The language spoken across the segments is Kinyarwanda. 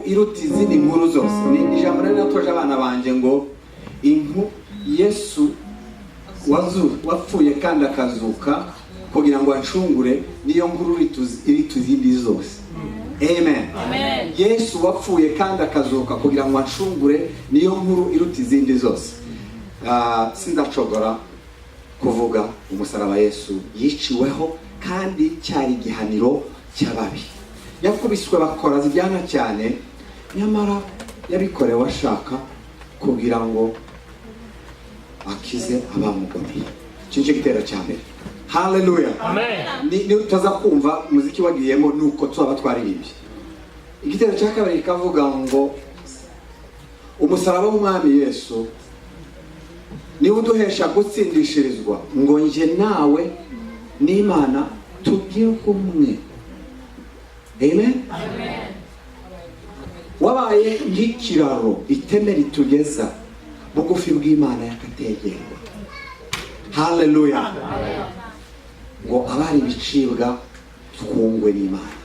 iruta izindi nkuru zose. Ni ijambo rero natoje abana banje ngo Yesu wapfuye kandi akazuka kugira ngo acungure niyo nkuru iritu izindi zose. Amen. Amen. Yesu wapfuye kandi akazuka kugira ngo acungure niyo nkuru iruta izindi zose. Sindacogora kuvuga umusaraba Yesu yiciweho kandi cyari igihaniro cy'ababi. Yakubiswe bakora zijyana cyane, nyamara yabikorewe ashaka kugira ngo akize abamugomeye. Kinje gitera cyane. Hallelujah. Amen. Ni utaza kumva muziki wagiyemo nuko twaba twaririmbye. Igitero cya kabiri kavuga ngo umusaraba w'umwami Yesu ni uduhesha gutsindishirizwa ngo nje nawe n'Imana tugire kumwe. Amen. Amen. Wabaye nk'ikiraro iteme ritugeza bugufi bw'Imana yakategerwa. Hallelujah. Ngo abari bicibwa twungwe n'Imana.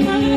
Amen.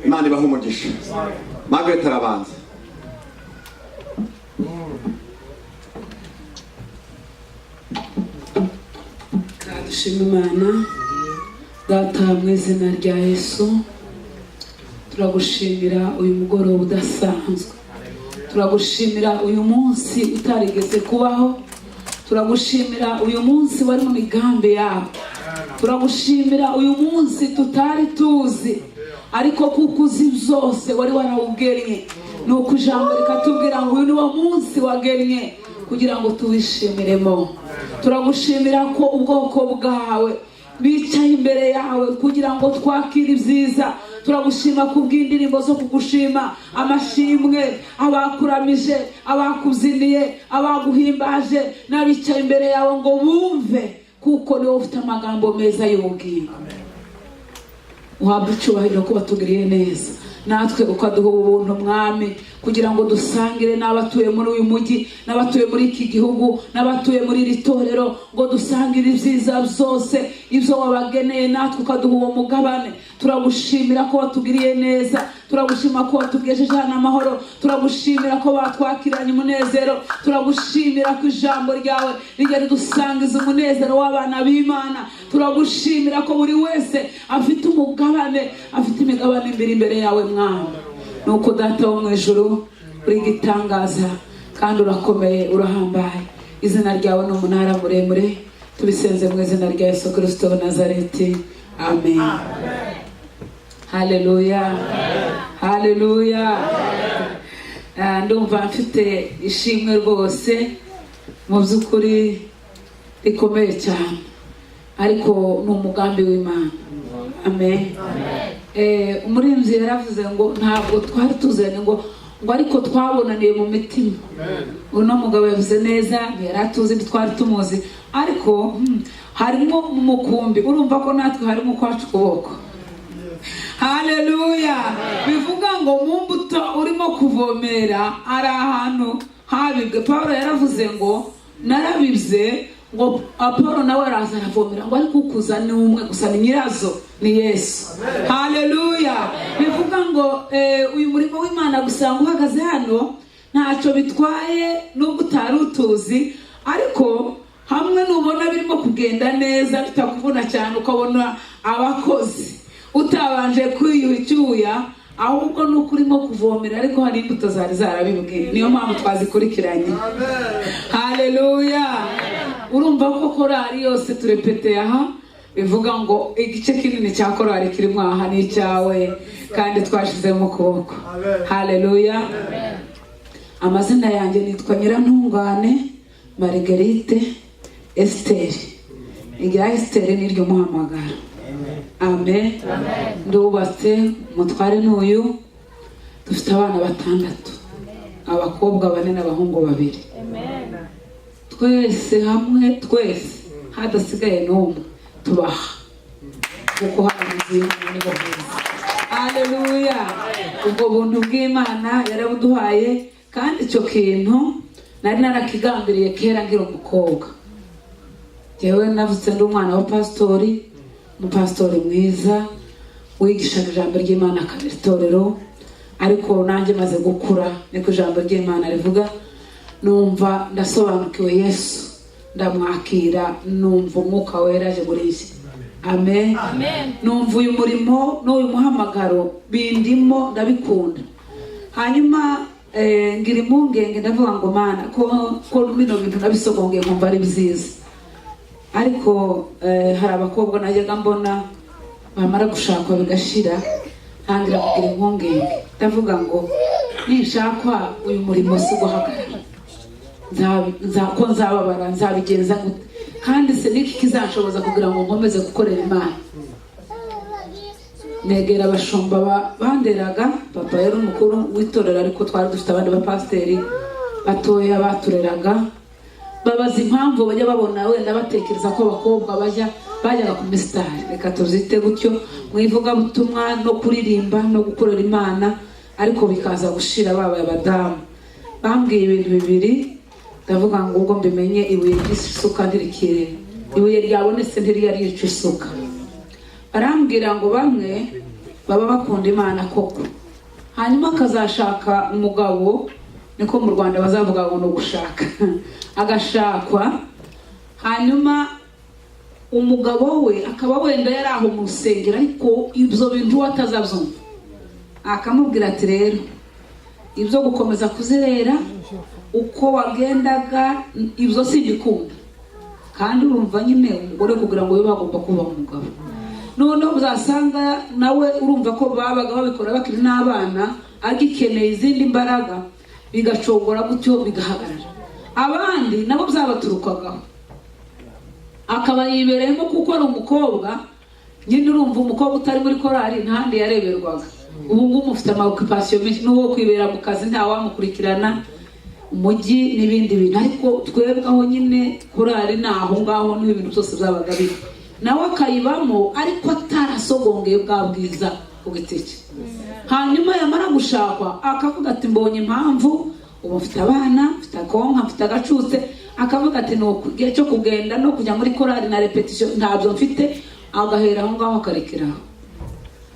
Imana ibaha umugisha. Margaret arabanza. Dushima Imana data mu izina rya Yesu. Turagushimira uyu mugoroba udasanzwe. Turagushimira uyu munsi utarigeze kubaho. Turagushimira uyu munsi wari mu migambi yawe. Turagushimira uyu munsi tutari tuzi, ariko kuko uzi byose wari warawugennye. Nuko ijambo rikatubwira ngo uyu ni wo munsi wagennye kugira ngo tuwishimiremo. Turagushimira ko ubwoko bwawe bicaye imbere yawe kugira ngo twakire ibyiza. Turagushima kubw'indirimbo zo kugushima, amashimwe, abakuramije, abakuziniye, abaguhimbaje, n'abicaye imbere yawe ngo bumve, kuko niwe ufite amagambo meza y'ubugingo. Uhabwe icyubahiro ko batugiriye neza, natwe ukaduha ubuntu mwami, kugira ngo dusangire n'abatuye muri uyu mujyi, n'abatuye muri iki gihugu, n'abatuye muri iri torero, ngo dusangire ibyiza byose ibyo wabageneye, natwe ukaduha uwo mugabane. Turagushimira ko watugiriye neza, turagushima ko watugejeje hano amahoro, turagushimira ko batwakiranye umunezero, turagushimira ko ijambo ryawe rijya ridusangiza umunezero w'abana b'Imana. Turagushimira ko buri wese afite umugabane, afite imigabane imbere yawe mwami. Nuko data wo mu ijuru uri igitangaza kandi urakomeye, urahambaye. Izina ryawe ni umunara muremure. Tubisenze mu izina rya Yesu Kristo wa Nazareti, amen. Haleluya, haleluya. Ndumva mfite ishimwe rwose, mu by'ukuri rikomeye cyane, ariko ni umugambi w'Imana. Amen. Umuririmbyi yaravuze ngo ntabwo twari tuziranye ngo ariko twabonaniye mu mitima. Uno mugabo yavuze neza, yaratuzi twari tumuzi, ariko harimo umukumbi. Urumva ko natwe harimo kwacu kuboko. Haleluya. Bivuga ngo mu mbuto urimo kuvomera ari ahantu habibwe. Paulo yaravuze ngo narabibye, ngo Apolo nawe araza aravomera, ngo ariko ukuza ni umwe gusa, ni nyirazo, ni Yesu. Haleluya. Bivuga ngo uyu murimo w'Imana gusanga uhagaze hano ntacyo bitwaye nubwo utari utuzi, ariko hamwe nubona birimo kugenda neza bitakuvuna cyane, ukabona abakozi utabanje kwiyuha icyuya, ahubwo nuko urimo kuvomera, ariko hari imbuto zari zarabibwe. Niyo mpamvu twazikurikiranye. Haleluya. Urumva ko korari yose turepete aha, bivuga ngo igice kinini cya korari kirimo aha ni icyawe, kandi twashizemo ukuboko. Haleluya. Amazina yanjye nitwa Nyirantungane Marguerite Esther. Irya Esther ni ryo muhamagara. Amen. Ndubatse, umutware n'uyu, dufite abana 6, abakobwa 4 n'abahungu 2. Twese hamwe, twese hadasigaye n'umwe, tubaha kuko haramuzi nibo bwiza. Haleluya. Ubwo buntu bw'Imana yarabuduhaye, kandi icyo kintu nari narakigambiriye kera ngira umukobwa. Jewe navutse ndi umwana wa pastori, umupastori mwiza wigishaga ijambo ry'Imana akaritorero, ariko nanjye maze gukura niko ijambo ry'Imana rivuga, numva ndasobanukiwe Yesu, ndamwakira, numva umwuka wera aje muri njye. Amen. Numva uyu murimo n'uyu muhamagaro bindimo, ndabikunda. Hanyuma ngira impungenge ndavuga ngo Mana ko bino bintu nabisogongeye nkumva ari byiza, ariko hari abakobwa najyaga mbona bamara gushakwa bigashira, ntangira kugira impungenge, ndavuga ngo nishakwa uyu murimo si guhagarara, ko nzababara, nzabigenza gute, kandi se niki kizanshoboza kugira ngo nkomeze gukorera Imana. Negera abashumba banderaga, papa yari umukuru w'itorero, ariko twari dufite abandi bapasiteri batoya batureraga, babaza impamvu bajya babona wenda batekereza ko abakobwa bajyaga ku misitari, reka tuzite gutyo, mu ivugabutumwa no kuririmba no gukorera Imana, ariko bikaza gushira babaye abadamu. Bambwiye ibintu bibiri, ndavuga ngo ubwo mbimenye ibuye ry'isuka ntirikire, ibuye ryabonetse ntiriyari yica isuka. Barambwira ngo bamwe baba bakunda Imana koko, hanyuma akazashaka umugabo, niko mu Rwanda bazavuga ngo no gushaka agashakwa, hanyuma umugabo we akaba wenda yari aho mu rusengero, ariko ibyo bintu atazabyumva. Akamubwira ati rero ibyo gukomeza kuzerera uko wagendaga ibyo simbikunda, kandi urumva nyine umugore kugira ngo bibe bagomba kuba umugabo. Noneho uzasanga nawe urumva ko babaga babikora bakiri n'abana, agikeneye izindi mbaraga, bigacogora gutyo bigahagarara. Abandi nabo byabaturukagaho, akaba yibereyemo kuko ari umukobwa nyine. Urumva umukobwa utari muri korali ntahandi yareberwaga. Ubu ngubu mufite amaokupasiyo menshi, n'uwo kwibera mu kazi nta wamukurikirana, umujyi n'ibindi bintu, ariko twebwe aho nyine korali naho ngaho niho ibintu byose byabaga biri, nawe akayibamo ariko atarasogongeye bwa bwiza ku giti cye. Hanyuma yamara gushakwa akavuga ati mbonye impamvu, ubu mfite abana, mfite akonka, mfite agacutse, akavuga ati no gihe cyo kugenda no kujya muri korali na repetition ntabyo mfite, agahera aho ngaho akarekeraho.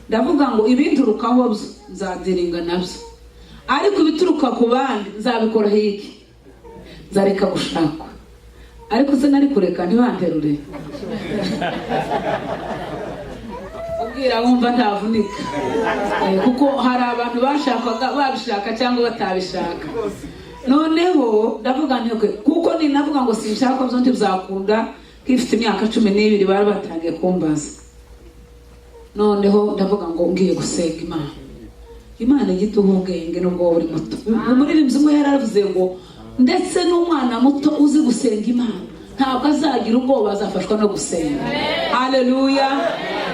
Ndavuga ngo ibinturukaho byo nzadiringa nabyo, ariko ibituruka ku bandi nzabikora hiki, nzareka gushakwa. Ariko se nari kureka ntibanterure, ubwira wumva ntavunika, kuko hari abantu bashakaga babishaka cyangwa batabishaka. Noneho ndavuga nti kuko ni navuga ngo sinshaka byo ntibizakunda, kifite imyaka 12 bari batangiye kumbaza. Noneho ndavuga ngo ngiye gusenga Imana igituha ubwenge nubwo buri muto. Umuririmbyi umwe yaravuze ngo ndetse n'umwana muto uzi gusenga Imana ntabwo azagira ubwoba, azafashwa no gusenga. Haleluya.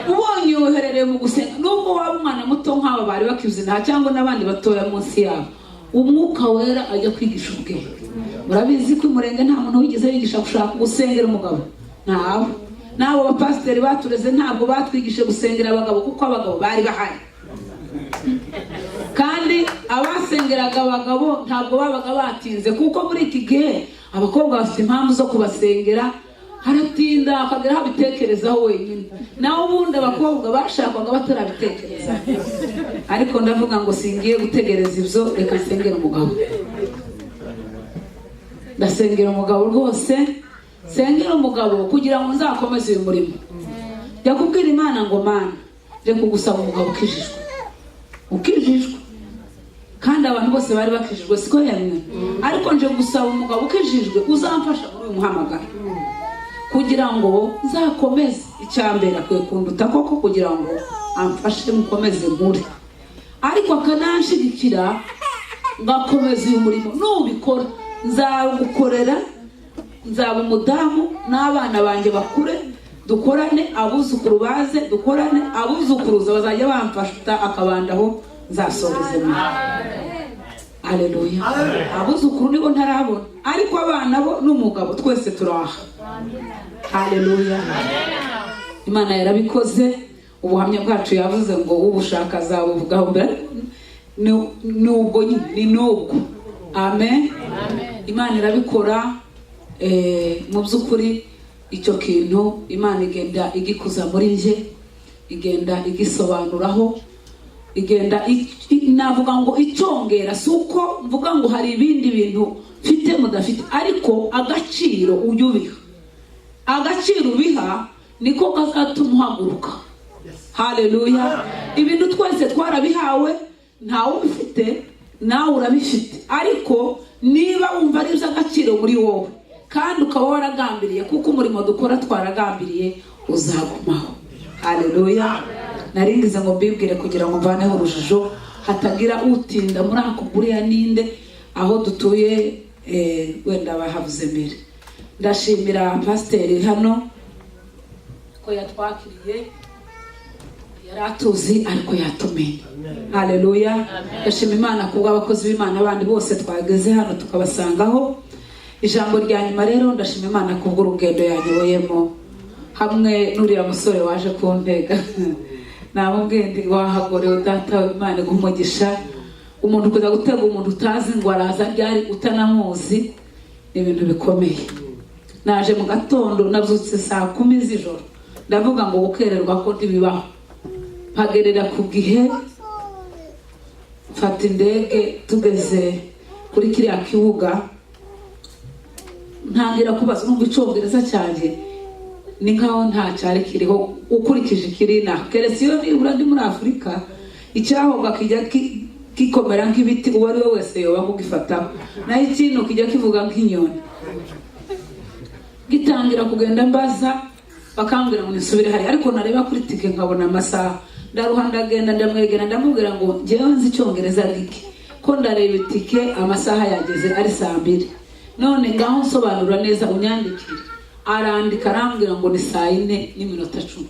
Ubonye uherereye mu gusenga, nubwo waba umwana muto nk'aba bari bakizina cyangwa n'abandi batoya munsi yabo, umwuka wera ajya kwigisha ubwenge. Murabizi ko umurenge nta muntu wigeze yigisha gushaka gusengera umugabo, nabo bapasiteri batureze ntabwo batwigishe gusengera abagabo, kuko abagabo bari bahari, kandi abasengeraga abagabo ntabwo babaga batinze, kuko muri iki gihe abakobwa bafite impamvu zo kubasengera, haratinda akagera habitekerezaho wenyine, naho ubundi abakobwa bashakwaga batarabitekereza. Ariko ndavuga ngo singiye gutegereza ibyo, reka nsengera umugabo. Ndasengera umugabo rwose, sengera umugabo kugira ngo nzakomeze uyu murimo. Jya kubwira Imana ngo Mana, je kugusaba umugabo ukijijwe, kandi abantu bose bari bakijijwe siko yemwe, ariko nje gusaba umugabo ukijijwe uzamfasha muri uyu muhamagaro, kugira ngo nzakomeze. Icyambere akwiye kunduta koko, kugira ngo amfashe mukomeze muri, ariko akananshigikira ngakomeza uyu murimo. Nubikora nzagukorera, nzaba umudamu n'abana banjye bakure, dukorane, abuzukuru baze dukorane, abuzukuruza bazajya bamfasha akabandaho nzasorezemo. Haleluya. Abuzukuru nibo ntarabona, ariko abana bo n'umugabo twese turaha. Haleluya. Imana yarabikoze. Ubuhamya bwacu yavuze ngo ubushaka azabuvugaho mbere, nubwo ni nubwo. Amen. Imana irabikora. Mu by'ukuri icyo kintu Imana igenda igikuza muri nje, igenda igisobanuraho, igenda navuga ngo icyongera. Si uko mvuga ngo hari ibindi bintu mfite mudafite, ariko agaciro ujya ubiha, agaciro ubiha niko kazatuma uhaguruka. Haleluya. Ibintu twese twarabihawe, ntawe ubifite, nawe urabifite, ariko niba wumva ari iby'agaciro muri wowe kandi ukaba waragambiriye, kuko umurimo dukora twaragambiriye, uzagumaho. Haleluya. Naringize ngo mbibwire kugira ngo mvaneho urujijo, hatagira utinda muri ako buriya ninde aho dutuye. Wenda bahavuze mbere. Ndashimira pasiteri hano ko yatwakiriye, yaratuzi ariko yatumenye. Haleluya. Ndashima Imana kubw'abakozi b'Imana abandi bose twageze hano tukabasangaho. Ijambo rya nyuma rero, ndashima Imana kubw'urugendo yanyoboyemo hamwe n'uriya musore waje kuntega. Namubwiye ndi wahagorewe data Imana iguha umuntu kuza gutega umuntu utazi ngo araza ryari utanamuzi, ni ibintu bikomeye. Naje mu gatondo, nabyutse saa 10 z'ijoro, ndavuga ngo gukererwa ko ntibibaho. Mpagerera ku gihe, mfata indege, tugeze kuri kiriya kibuga, ntangira kubaza ngo icyongereza cyanjye ni nkaho nta cyari kiriho ukurikije kirina. Keretse iyo nibura ndi muri Afurika, icyahoga kijya kikomera nk'ibiti, uwo ari we wese yoba kugifataho, naho ikintu kijya kivuga nk'inyoni. Gitangira kugenda mbaza, bakambwira ngo nisubire hari, ariko nareba kuri tike nkabona amasaha. Ndaruha ndagenda ndamwegera, ndamubwira ngo njyewe nzi icyongereza gike, ko ndareba itike amasaha yageze ari 2:00, none ngaho nsobanura neza unyandikire. Arandika arambwira ngo ni 4:10.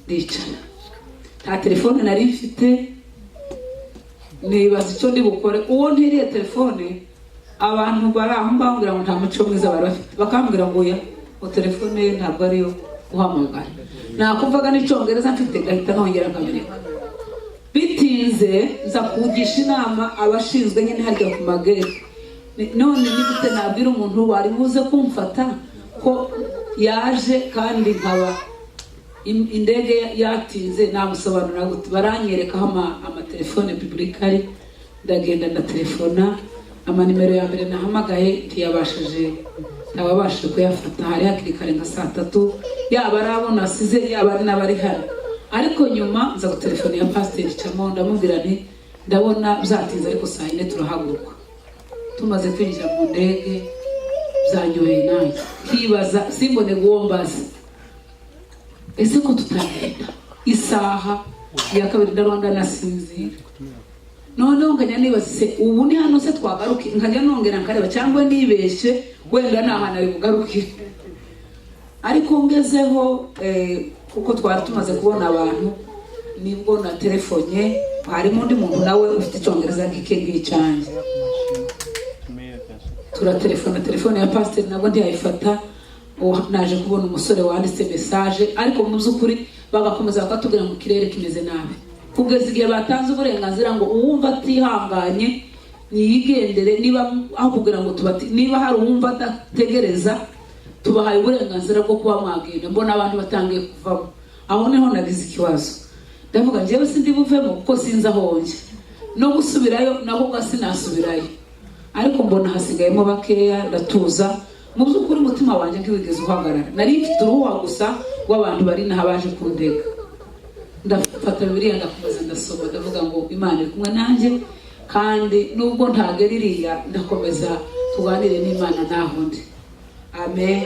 Ndicara, nta telefone nari mfite, nibaza icyo ndi bukore. Uwo ntiriye telefone, abantu bari aho mbambwira ngo nta muco mwiza bari bafite, bakambwira ngo ya telefone ye ntabwo ariyo guhamagara. Nakumvaga n'icyongereza mfite, gahita nongera nkabireka. Bitinze nza kugisha inama abashinzwe nyine harya ku magare, none nigute nabwira umuntu wari buze kumfata ko yaje kandi nkaba indege yatinze, namusobanura gute? Baranyerekaho amatelefone publicari, ndagenda ndatelefona. Amanimero ya mbere nahamagaye ntababashije kuyafata, hari hakiri kare nka 3:00, yaba ari abo nasize yaba ari n'abari hano. Ariko nyuma nza gutelefona ya pasiteri Chamo, ndamubwira nti ndabona byatinze ariko 4:00 turahaguruka. Tumaze kwinjira mu ndege, byanyoheye nanjye kibaza, simbone guombaza ese ko tutagenda isaha ya 2 ndarwanda nasinzira. Noneho nkajya nibaza ubu ni hano se twagaruka, nkajya nongera nkareba cyangwa nibeshe wenda nahana ari bugaruke. Ariko ngezeho kuko twari tumaze kubona abantu, nibwo na telefone, harimo undi muntu nawe ufite icyongereza gike cyane. Telefone ya pasiteri nabwo ndiyayifata. Naje kubona umusore wanditse message, ariko mu by'ukuri bagakomeza bakatubwira ngo kirere kimeze nabi, kugeza igihe batanze uburenganzira ngo uwumva atihanganye niyigendere. Niba aho kugira ngo niba hari uwumva adategereza, tubahaye uburenganzira bwo kuba mwagenda. Mbona abantu batangiye kuvamo, aho niho nagize ikibazo. Ndavuga njyewe sindi buvemo kuko sinzi aho nje, no gusubirayo naho gasinasubirayo. Ariko mbona hasigayemo bakeya, ndatuza. Mu by'ukuri umutima wanjye ntiwigeze uhagarara, nari mfite uruhuha gusa rw'abantu bari naho baje kundega. Ndafata Bibiliya ndakomeza ndasoma, ndavuga ngo Imana iri kumwe nanjye, kandi nubwo ntagera iriya ndakomeza tuganire n'Imana naho ndi. Amen.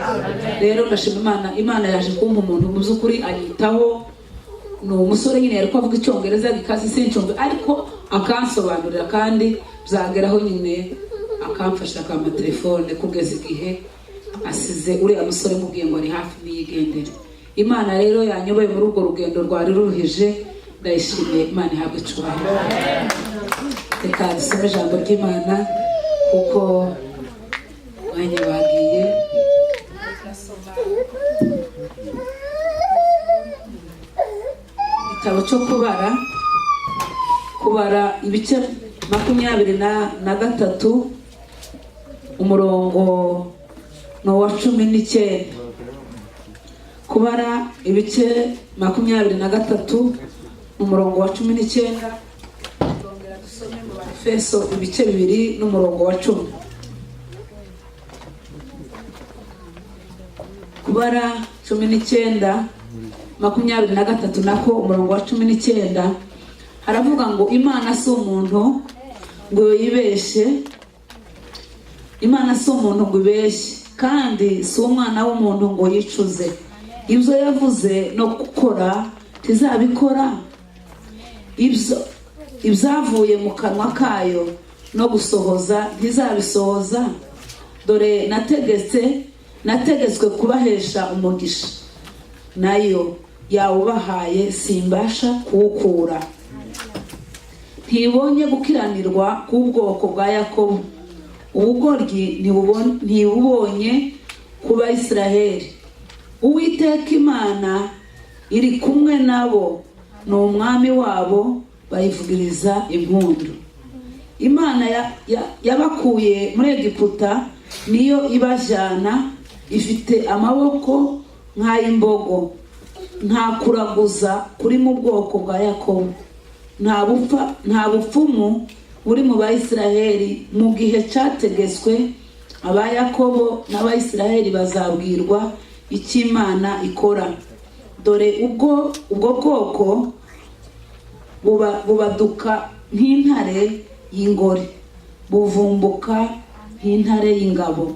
Rero ndashima Imana yaje kumpa umuntu mu by'ukuri anyitaho. Ni umusore nyine yari kuvuga icyongereza gikaze sincyumve, ariko akansobanurira, kandi byageraho nyine akamfasha akama telefone, kugeza igihe asize uriya musore mubwiye ngo ari hafi niyigendere. Imana rero yanyoboye muri urwo rugendo rwari ruruhije, ndayishimiye. Imana ihabwe icyubahiro. Reka dusome ijambo ry'Imana kuko mwanya bagiye. Igitabo cyo kubara ibice 23, umurongo no wa 19. kubara ibice 23 umurongo wa 19. Tongera dusome mu Efeso ibice 2 n'umurongo wa 10. Kubara 19 23 nako umurongo wa 19 haravuga ngo Imana si umuntu ngo yibeshe, Imana si umuntu ngo ibeshe, kandi si umwana w'umuntu ngo yicuze. Ibyo yavuze no gukora tizabikora, ibyavuye mu kanwa kayo no gusohoza ntizabisohoza. Dore nategetswe kubahesha umugisha, nayo yawubahaye simbasha kuwukura. Ntibonye gukiranirwa k'ubwoko bwa Yakobo, ubugoryi ntibubonye ku Bayisiraheli. Uwiteka Imana iri kumwe nabo, ni umwami wabo, bayivugiriza impundu. Imana yabakuye muri Egiputa, niyo ibajyana, ifite amaboko nk'ay'imbogo. Nta kuraguza kuri mu bwoko bwa Yakobo, nta bupfumu buri mu Bayisiraheli. Mu gihe cyategetswe aba Yakobo n'Abayisiraheli bazabwirwa icyo Imana ikora. Dore ubwo bwoko bubaduka nk'intare y'ingore, buvumbuka nk'intare y'ingabo,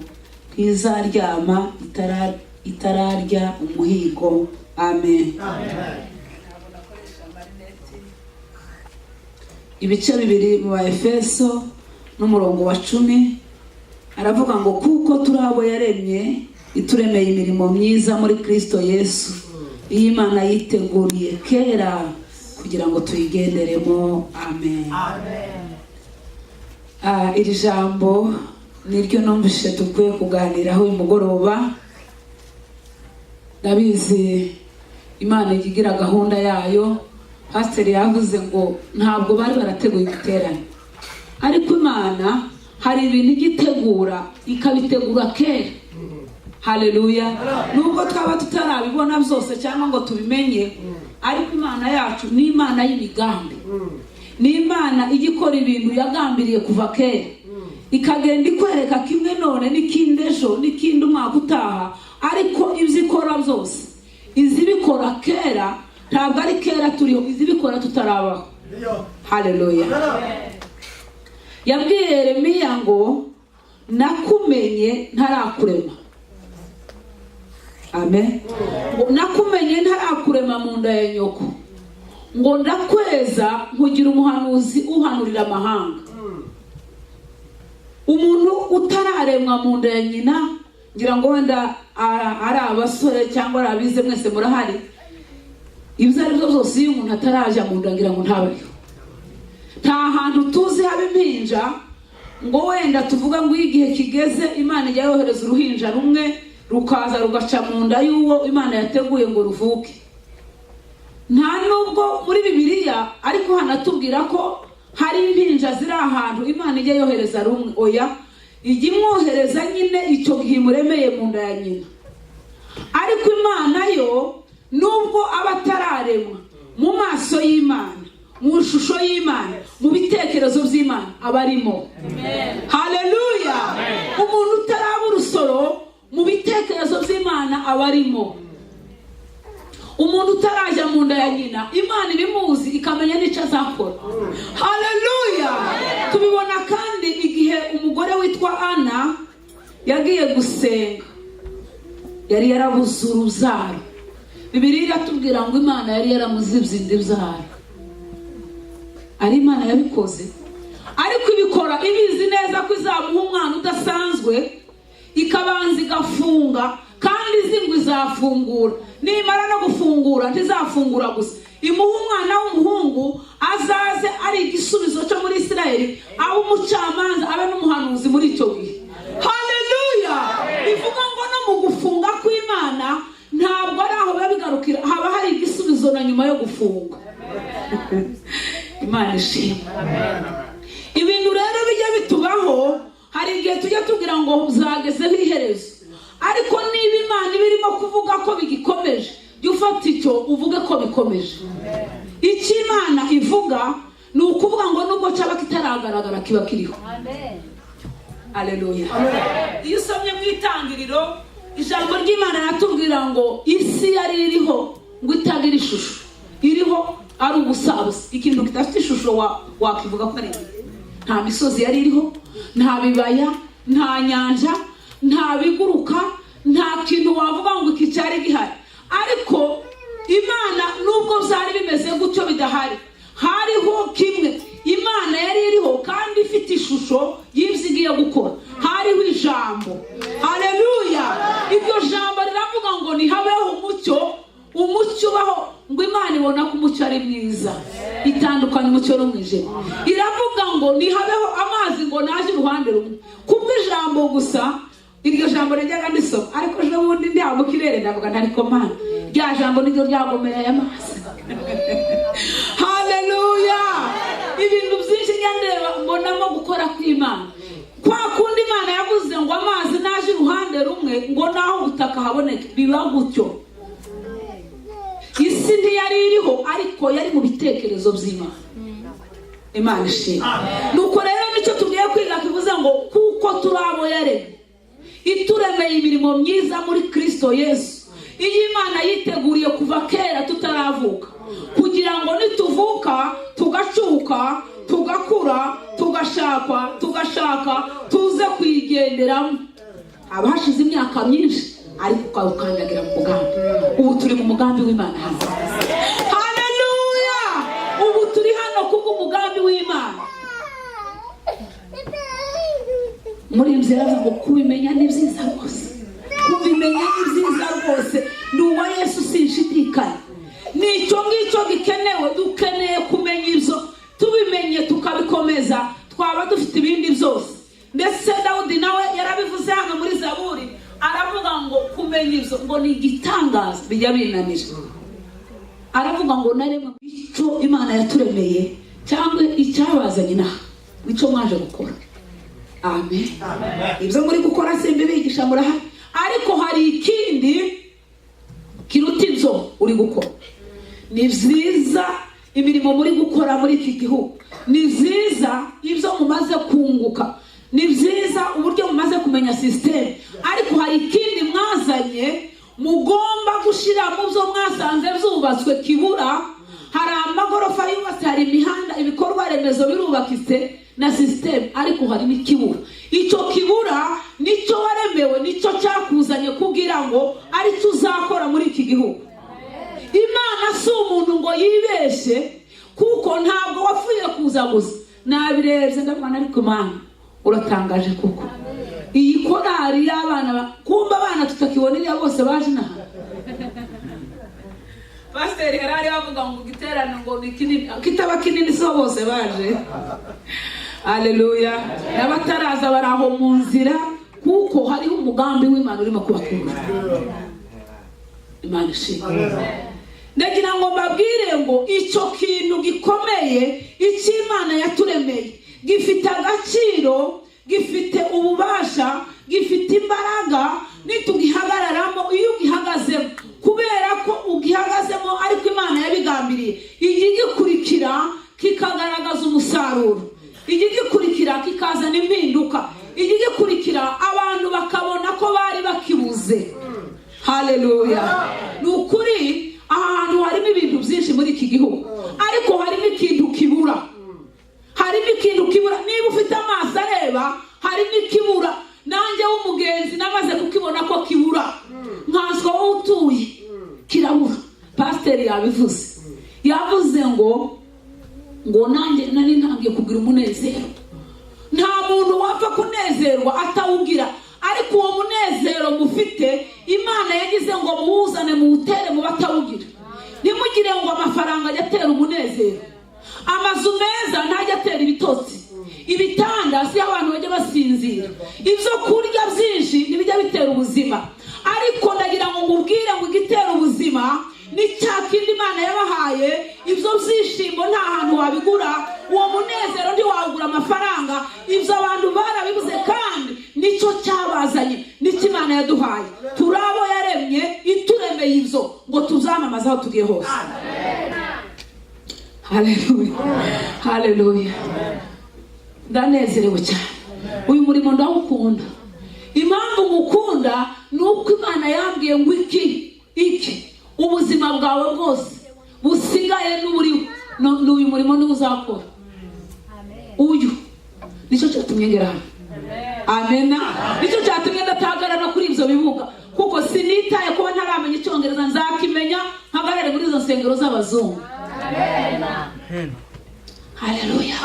ntizaryama itararya umuhigo. Amen. Ibice 2 mu Efeso n'umurongo wa 10 aravuga ngo kuko turi abo yaremye, ituremeye imirimo myiza muri Kristo Yesu, iyi Imana yiteguriye kera kugira ngo tuyigenderemo. Amen. Iri jambo niryo numvise tukwiye kuganiraho uyu mugoroba. Ndabizi Imana igira gahunda yayo. Pastor yavuze ngo ntabwo bari barateguye igiterane, ariko Imana hari ibintu igitegura, ikabitegura kera. Haleluya. Nubwo twaba tutarabibona byose cyangwa ngo tubimenye, ariko Imana yacu ni Imana y'imigambi, ni Imana igikora ibintu yagambiriye kuva kera, ikagenda ikwereka kimwe none n'ikindi ejo n'ikindi umwaka utaha. Ariko ibyo ikora byose izibikora kera, ntabwo ari kera turiho, izibikora tutarabaho. Haleluya. Yabwiye Yeremiya ngo nakumenye ntarakurema. Amen. Ngo nakumenye ntarakurema mu nda ya nyoko, ngo ndakweza nkugira umuhanuzi uhanurira amahanga. Umuntu utararemwa mu nda ya nyina, ngira ngo wenda ari abasore cyangwa ari abize mwese murahari, ibyo ari byo byose iyo umuntu ataraja mu nda ngira ngo ntabariho. Nta hantu tuzi haba impinja ngo wenda tuvuga ngo igihe kigeze Imana ijya yohereza uruhinja rumwe rukaza rugaca mu nda y'uwo Imana yateguye ngo ruvuke. Nta nubwo muri Bibiliya ariko hanatubwira ko hari impinja ziri ahantu Imana ijya yohereza rumwe. Oya, ijya imwohereza nyine icyo gihe muremeye mu nda ya nyina. Ariko Imana yo nubwo abatararemwa mu maso y'Imana, mu ishusho y'Imana, mu bitekerezo by'Imana abarimo. Haleluya. Umuntu utaraba urusoro mu bitekerezo by'Imana abarimo. Umuntu utaraja mu nda ya nyina, Imana ibimuzi ikamenya n'icyo azakora. Haleluya. Tubibona kandi igihe umugore witwa Ana yagiye gusenga, yari yarabuze urubyaro. Bibiliya iratubwira ngo Imana yari yaramuzibye indyara. Ari Imana yabikoze, ariko ibikora ibizi neza ko izamuha umwana udasanzwe, ikabanza igafunga, kandi izingwa izafungura. Nimara no gufungura ntizafungura gusa, imuha umwana w'umuhungu azaze ari igisubizo cyo muri Isiraheli, abe umucamanza, abe n'umuhanuzi muri icyo gihe. Haleluya. Bivuga ngo no mu gufunga kw'Imana ntabwo ari aho babigarukira, haba hari igisubizo na nyuma yo gufunga. Imana ishimwe. Ibintu rero bijya bitubaho, hari igihe tujya tugira ngo zagezeho iherezo, ariko niba Imana ibirimo kuvuga ko bigikomeje, ufata icyo uvuge ko bikomeje. Icyo Imana ivuga ni ukuvuga ngo nubwo cyaba kitaragaragara kiba kiriho. Haleluya. Iyo usomye mu Itangiriro, ijambo ry'Imana ratubwira ngo isi yari iriho ngo itagira ishusho, iriho ari ubusabusa, ikintu kidafite ishusho wakivuga ko ari nta misozi yari iriho, nta bibaya, nta nyanja, nta biguruka, nta kintu wavuga ngo iki cyari gihari. Ariko Imana nubwo byari bimeze gutyo bidahari, hariho kimwe. Imana yari iriho kandi ifite ishusho y'ibyigiye gukora. Hariho ijambo. Haleluya. Iryo jambo riravuga ngo nihabeho umucyo, umucyo ubaho, ngo Imana ibona ko umucyo ari mwiza, itandukanye umucyo n'umwijima. Iravuga ngo nihabeho amazi, ngo naje uruhande rumwe. Kubwo ijambo gusa, iryo jambo rijyaga ndisoma, ariko ejo bundi ndi mu kirere ndavuga ntariko Mana, rya jambo niryo ryagomera aya mazi. Haleluya. Ibintu byinshi nyandeba mbonamo gukora kw'Imana. Kwa kundi Imana yavuze ngo amazi naje uruhande rumwe, ngo naho ubutaka haboneke, biba gutyo. Isi ntiyari iriho, ariko yari mu bitekerezo by'Imana. Imana ishimwe. Nuko rero nicyo tugiye kwiga, kivuze ngo kuko turabo yaremye, ituremeye imirimo myiza muri Kristo Yesu, iyi Imana yiteguriye kuva kera tutaravuka, kugira ngo nituvuka tugacuka, tugakura, tugashaka tuze kwigenderamo. Abashize imyaka myinshi, ariko ukandagira mu mugambi. Ubu turi mu mugambi w'Imana hano. Haleluya. Ubu turi hano kubw'umugambi w'Imana. Muri mzera ngo kubimenya ni byiza rwose, kubimenya ni byiza rwose. Nuwa Yesu sinshidikanya, nicyo ngicyo gikenewe. Dukeneye kumenya ibyo, tubimenye tukabikomeza, twaba dufite ibindi byose. Ndetse Dawudi nawe yarabivuze hano muri Zaburi, aravuga ngo kumenya ibyo ngo ni igitangaza bijya binanira. Aravuga ngo naremwe icyo Imana yaturemeye, cyangwa icyabazanye naho icyo mwaje gukora. Amen. Ibyo muri gukora simbi bigisha murahari, ariko hari ikindi kiruta ibyo uri gukora. Ni byiza imirimo muri gukora muri iki gihugu, ni byiza ibyo mumaze kunguka, ni byiza uburyo mumaze kumenya system, ariko hari ikindi mwazanye mugomba gushira mu byo mwasanze byubatswe kibura. Hari amagorofa yubatse, hari imihanda, ibikorwa remezo birubakitse na system, ariko hari n'ikibura. Icyo kibura nicyo waremewe, nicyo cyakuzanye kugira ngo ari cyo uzakora muri iki gihugu. Imana si umuntu ngo yibeshe, kuko ntabwo wapfuye kuza gusa. Nabirebye ndabona, ariko Imana uratangaje kuko iyi korari y'abana, kumba abana tutakibonera bose baje naha. Pastor Herari bavuga ngo giterane ngo ni kinini, kitaba kinini so bose baje. Haleluya. N'abataraza baraho mu nzira, kuko hariho umugambi w'Imana urimo kubakura. Imana ishimwe. Ndagira ngo mbabwire ngo icyo kintu gikomeye, icyo Imana yaturemeye, gifite agaciro, gifite ububasha, gifite imbaraga nitugihagararamo. Iyo ugihagazemo, kubera ko ugihagazemo ariko Imana yabigambiriye, igikurikira kikagaragaza umusaruro, igikurikira kikazana impinduka, igikurikira abantu bakabona ko bari bakibuze. Haleluya. Nukuri ahantu harimo ibintu byinshi muri iki gihugu, ariko harimo ikintu kibura. Harimo ikintu kibura. Niba ufite amaso areba, harimo ikibura. Nanjye w'umugenzi namaze kukibona ko kibura. Nkanswa wowe utuye kirabura. Pastor yabivuze, yavuze ngo nanjye nari ntangiye kugira umunezero. Nta muntu wapfa kunezerwa atawugira, ariko uwo munezero mufite Imana yagize ngo muwuzane muwutere mu batawugira. Nimugire ngo amafaranga ajya atera umunezero, amazu meza ntajya atera ibitotsi, ibitanda si abantu bajya basinzira, ibyo kurya byinshi ntibijya bitera ubuzima. Ariko ndagira ngo mubwire ngo igitera ubuzima ni cya kindi Imana yabahaye. Ibyo byishimo nta hantu wabigura, uwo munezero ntiwagura amafaranga. Ibyo abantu barabibuze, kandi nicyo cyabazanye, nicyo Imana yaduhaye. Turabo yaremye, ituremeye ibyo ngo tuzamamaza aho tugiye hose. Haleluya, haleluya. Ndanezerewe cyane, uyu murimo ndawukunda. Impamvu ngukunda ni uko Imana yambwiye ngo iki ubuzima bwawe bwose busigaye n'uburiho n'uyu murimo niwo uzakora. Uyu nicyo cyatumye ngera hano. Amena. Nicyo cyatumye ndatagarana kuri ibyo bibuga, kuko sinitaye kuba ntaramenya Icyongereza, nzakimenya mpagarare muri izo nsengero z'abazungu. Amena. Haleluya.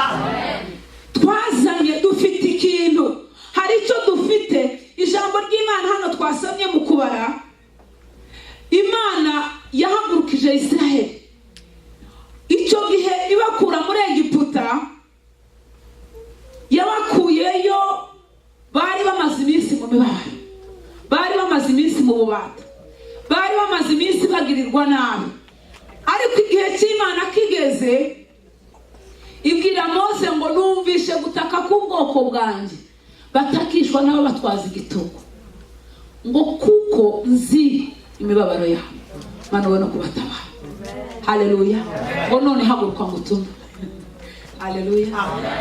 Twazanye dufite ikintu, hari icyo dufite. Ijambo ry'Imana hano twasomye mu kubara, Imana yahagurukije Israheli icyo gihe ibakura muri Egiputa, yabakuyeyo bari bamaze iminsi mu mibabaro, bari bamaze iminsi mu bubata, bari bamaze iminsi bagirirwa nabi. Ariko igihe cy'Imana kigeze, ibwira Mose ngo numvishe gutaka k'ubwoko bwanjye batakishwa nabo batwaza igitugu, ngo kuko nzi imibabaro yabo, Mana wowe no kubatabara. Haleluya. Ngo none haguruka ngo utume. Haleluya.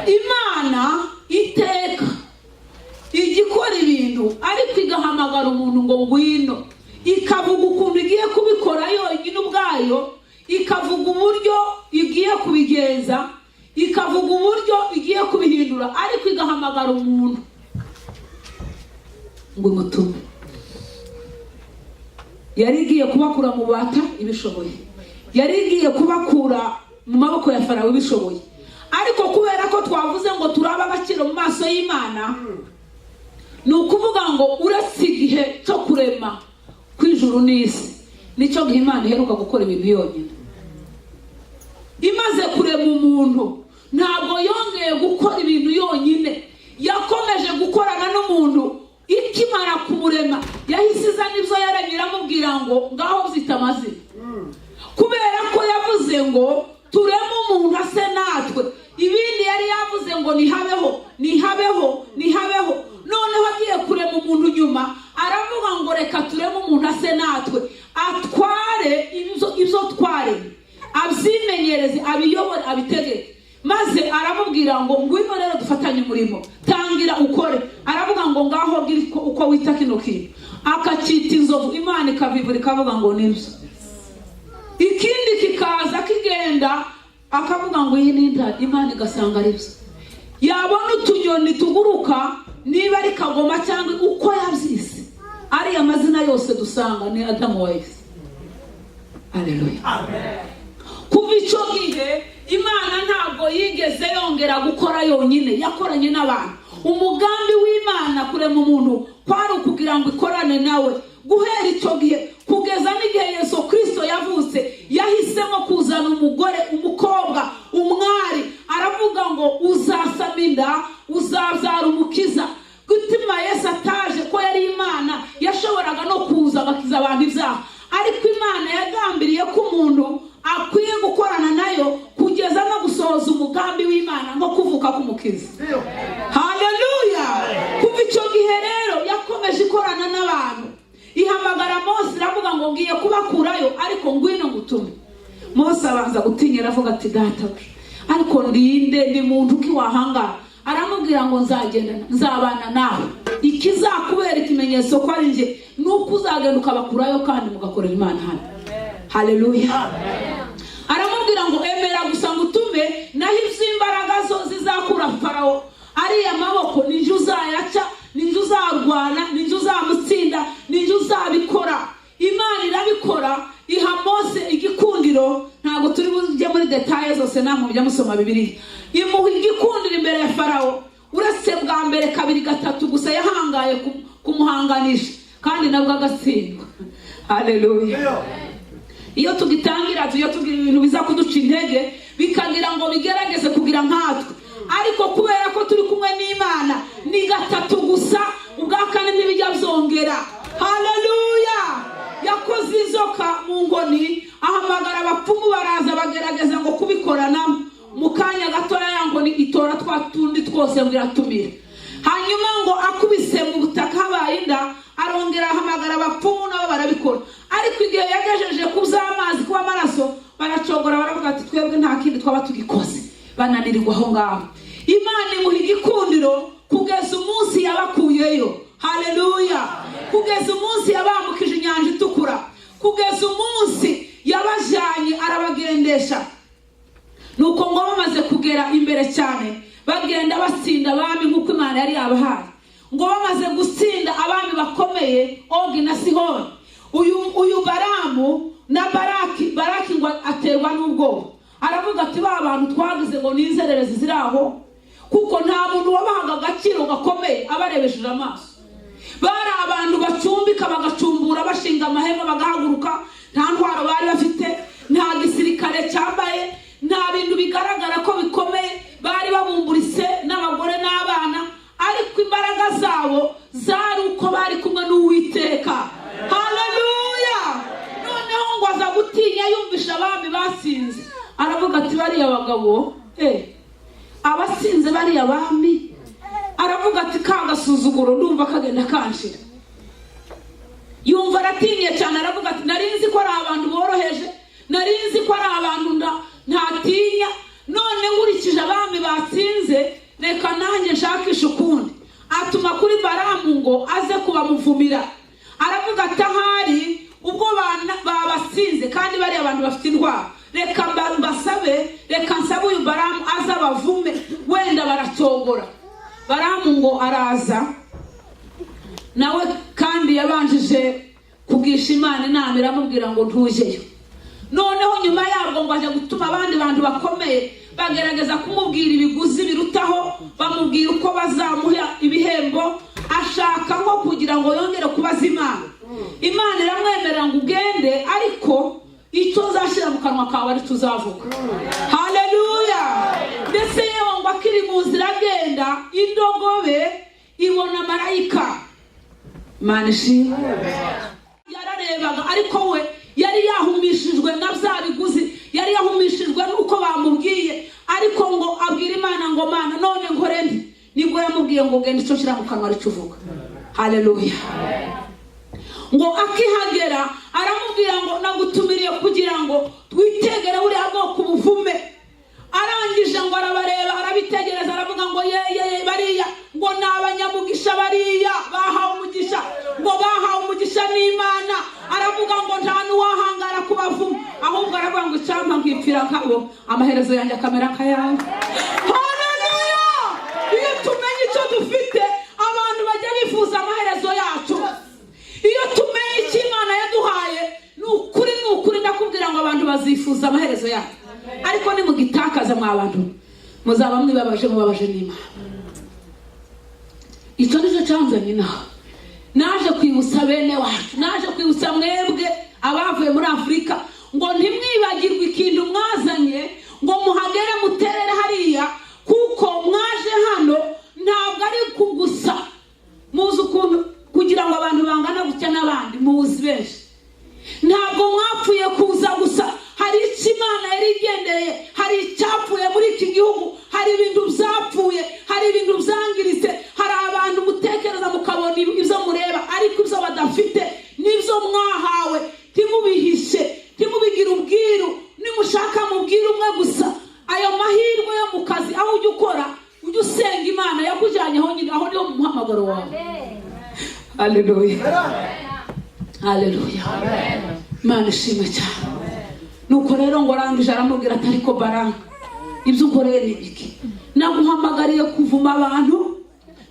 Imana iteka igikora ibintu, ariko igahamagara umuntu ngo ngwino, ikavuga ukuntu igiye kubikora yonyine ubwayo, ikavuga uburyo igiye kubigenza, ikavuga uburyo igiye kubihindura, ariko igahamagara umuntu ngo mutume. Yari igiye kubakura mu bata ibishoboye, yari igiye kubakura mu maboko ya Farawo ibishoboye, ariko kubera ko twavuze ngo turaba agaciro mu maso y'Imana, ni ukuvuga ngo uretse igihe cyo kurema kw'ijuru n'isi, nicyo gihe Imana iheruka gukora ibintu yonyine. Imaze kurema umuntu, ntabwo yongeye gukora ibintu yonyine, yakomeje gukorana n'umuntu. Ikimara kumurema, yahise izana ibyo yaremye iramubwira ngo ngaho byita amazina, kubera ko yavuze ngo tureme umuntu ase natwe. Ibindi yari yavuze ngo nihabeho, nihabeho, nihabeho. Noneho agiye kurema umuntu nyuma, aravuga ngo reka tureme umuntu ase natwe, atware ibyo twaremye, abyimenyereze, abiyobore, abitegeke. Maze aramubwira ngo ngwino rero dufatanye umurimo, tangira ukore. Aravuga ngo ngaho gira uko wita kino kintu, akacyita inzovu. Imana ikavivura ikavuga ngo nibyo. Ikindi kikaza kigenda, akavuga ngo iyi ni intare. Imana igasanga ari byo. Yabona utunyoni tuguruka, niba ari kagoma cyangwa uko yabyise, ariya mazina yose dusanga ni Adamu wa Eva. Haleluya. Amen. Kuva icyo gihe Imana ntabwo yigeze yongera gukora yonyine, yakoranye n'abantu. Umugambi w'Imana kurema umuntu kwari ukugira ngo ikorane nawe. Guhera icyo gihe kugeza n'igihe Yesu Kristo yavutse, yahisemo kuzana umugore, umukobwa, umwari. Aravuga ngo uzasama inda, uzabyara umukiza. Gutima Yesu ataje ko yari Imana, yashoboraga no kuza bakiza abantu ibyaha, ariko Imana yagambiriye ko umuntu akwiye gukorana nayo kugeza no gusohoza umugambi w'Imana no kuvuka k'umukiza. Haleluya. Kuva icyo gihe rero yakomeje ikorana n'abantu. Ihamagara Mose iravuga ngo ngiye kubakurayo, ariko ngwino ngutume. Mose abanza gutinyira, avuga ati databuja, ariko ndinde, ndi muntu ki wahangara? Aramubwira ngo nzabana nawe, ikizakubera ikimenyetso ko ari nje nuko uzagenda ukabakurayo kandi mugakorera Imana hano. Haleluya. Aramubwira ngo emera gusa ngutume, naho iby'imbaraga zo zizakura Farawo ariya maboko ninjye uzayaca, ninjye uzarwana, ninjye uzamutsinda, ninjye uzabikora. Imana irabikora, iha Mose igikundiro. Ntabwo turi bujye muri detaye zose, namwe mujya musoma Bibiliya. Imuha igikundiro imbere ya Farawo, uretse bwa mbere kabiri gatatu gusa yahangaye kumuhanganisha, kandi nabwo agatsindwa. Haleluya. Iyo tugitangira tuyo tugira ibintu biza kuduca intege, bikagira ngo bigerageze kugira nkatwe, ariko kubera ko turi kumwe n'Imana ni gatatu gusa, ubwa kane ntibijya byongera. Haleluya. Yakoze inzoka mu ngoni, ahamagara abapfumu baraza bagerageza ngo kubikorana. Mu kanya gatoya ya ngoni itora twatundi twose ngo iratumira. Hanyuma ngo akubise mu butaka habaye inda, arongera ahamagara abapfumu nabo barabikora. Ariko igihe yagejeje ku by'Imana twebwe nta kindi twaba tugikoze, bananirirwa aho ngaho. Imana imuha igikundiro kugeza umunsi yabakuyeyo. Haleluya. Kugeza umunsi yabambukije inyanja itukura, kugeza umunsi yabajyanye arabagendesha. Nuko ngo bamaze kugera imbere cyane, bagenda batsinda abami nk'uko Imana yari yabahaye. Ngo bamaze gutsinda abami bakomeye, Ogi na Sihoni, uyu Baramu na Baraki ngo aterwa n'ubwoba. Aravuga ati ba bantu twagize ngo n'inzererezi ziri aho, kuko nta muntu wabahaga agaciro gakomeye abarebesheje amaso. Bari abantu bacumbika bagacumbura, bashinga amahema bagahaguruka, nta ntwaro bari bafite, nta gisirikare cyambaye, nta bintu bigaragara ko bikomeye, bari babumburise n'abagore n'abana, ariko imbaraga zabo zari uko bari kumwe n'Uwiteka. Haleluya. Noneho ngo aza gutinya yumvisha abami basinze, aravuga ati bariya bagabo abasinze bariya bami, aravuga ati kagasuzuguro ndumva kagenda kanshira. Yumva aratinye cyane, aravuga ati narinzi ko ari abantu boroheje, narinzi ko ari abantu ntatinya, none nkurikije abami batsinze, reka nanjye nshakisha ukundi. Atuma kuri Baramu ngo aze kubamuvumira. Aravuga ati ahari ubwo babasinze kandi bari abantu bafite indwara, reka mbasabe, reka nsabe uyu Baramu aza bavume, wenda baracogora. Baramu ngo araza nawe, kandi yabanjije kugisha Imana inama, iramubwira ngo ntujeyo. Noneho nyuma yabwo ngo aje gutuma abandi bantu bakomeye bagerageza kumubwira ibiguzi birutaho, bamubwira uko bazamuha ibihembo, ashaka nko kugira ngo yongere kubaza Imana. Imana iramwemerera ngo ugende, ariko icyo uzashyira mu kanwa kawe ari tuzavuga. Haleluya. Ndetse yewe ngo akiri mu nzira agenda, indogobe ibona marayika. Imana ishimwe. Yararebaga, ariko we yari yahumishijwe na bya biguzi, yari yahumishijwe nuko bamubwiye, ariko ngo abwira Imana ngo Mana none nkore ndi. Nibwo yamubwiye ngo genda icyo shyira mu kanwa ari tuvuga. Haleluya. Ngo akihagera aramubwira ngo nagutumiriye kugira ngo twitegere uriya bwoko ubuvume. Arangije ngo arabareba, arabitegereza, aravuga ngo ye bariya ngo ni abanyamugisha, bariya bahawe umugisha, ngo bahawe umugisha n'Imana. Aravuga ngo nta n'uwahangara kubavuma, ahubwo aravuga ngo icyampa nkipfira nkabo, amaherezo yanjye akamera nk'ayawe. Haleluya. Iyo tumenye icyo dufite, abantu bajya bifuza amaherezo yacu. Iyo tumenye icyo Imana yaduhaye, ni ukuri ndakubwira ngo abantu bazifuza amaherezo yacu. Ariko ni mugitakaza mwabantu, muzaba mwibabaje n'Imana. Icyo nicyo cyanzanye naho. Naje kwibutsa bene wacu, naje kwibutsa mwebwe abavuye muri Afurika, ngo ntimwibagirwe ikintu mwazanye, ngo muhagere muterere hariya, kuko mwaje hano ntabwo ari kugusa. Muzi ukuntu kugira ngo abantu bangana gutya n'abandi, muzi benshi. Ntabwo mwapfuye kuza gusa, hari icyo Imana yari igendereye, hari icyapfuye muri iki gihugu, hari ibintu byapfuye, hari ibintu byangiritse, hari abantu mutekereza mukabona ibyo mureba, ariko ibyo badafite n'ibyo mwahawe. Ntimubihishe, ntimubigire ubwiru, nimushaka mubwire umwe gusa. Ayo mahirwe yo mu kazi, aho ujya ukora, ujya usenga Imana yakujyanye aho nyine, aho niho muhamagaro wawe. Haleluya. Haleluya. Imana ishimwe cyane. Nuko rero ngo arangije aramubwira ati ariko Baramu, ibyo ukoreye ni iki? Naguhamagariye kuvuma abantu,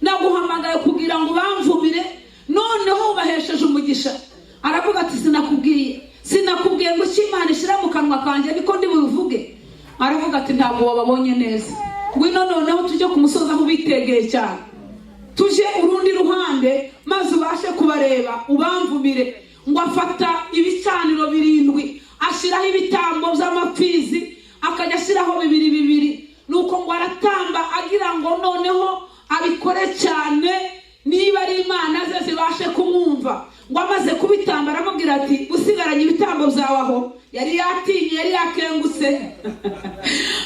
naguhamagaye kugira ngo bamvumire, noneho ubahesheje umugisha. Aravuga ati sinakubwiye ngo icyo Imana ishyira mu kanwa kanjye niko ndi bubivuge. Aravuga ati ntabwo wababonye neza. Ngwino noneho tujye ku musozi aho bitegeye cyane, tuje urundi ruhande, maze ubashe kubareba ubamvumire. Ngo afata ibicaniro 7, ashyiraho ibitambo by'amapfizi, akajya ashyiraho 2. Nuko ngo aratamba agira ngo noneho abikore cyane, niba ari Imana ze zibashe kumwumva. Ngo amaze kubitamba aramubwira ati usigaranye ibitambo byawe aho. Yari yatinye, yari yakengutse.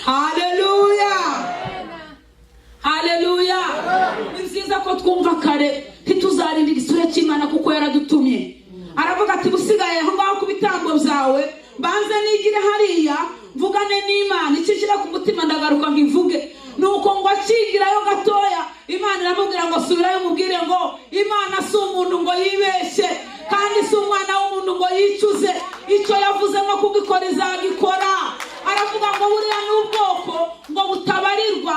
Haleluya. Haleluya. Ni byiza ko twumva kare, ntituzarinda igisura cy'Imana kuko yaradutumye. Aravuga ati usigaye aho ngaho ku bitambo byawe, banze nigire hariya mvugane n'Imana ikishira ku mutima ndagaruka ngivuge nuko ngo akigirayo gatoya Imana iramubwira ngo subirayo mubwire ngo Imana si umuntu ngo yibeshye kandi si umwana w'umuntu ngo yicuze icyo yavuze ngo kugikora izagikora aravuga ngo buriya n'ubwoko ngo butabarirwa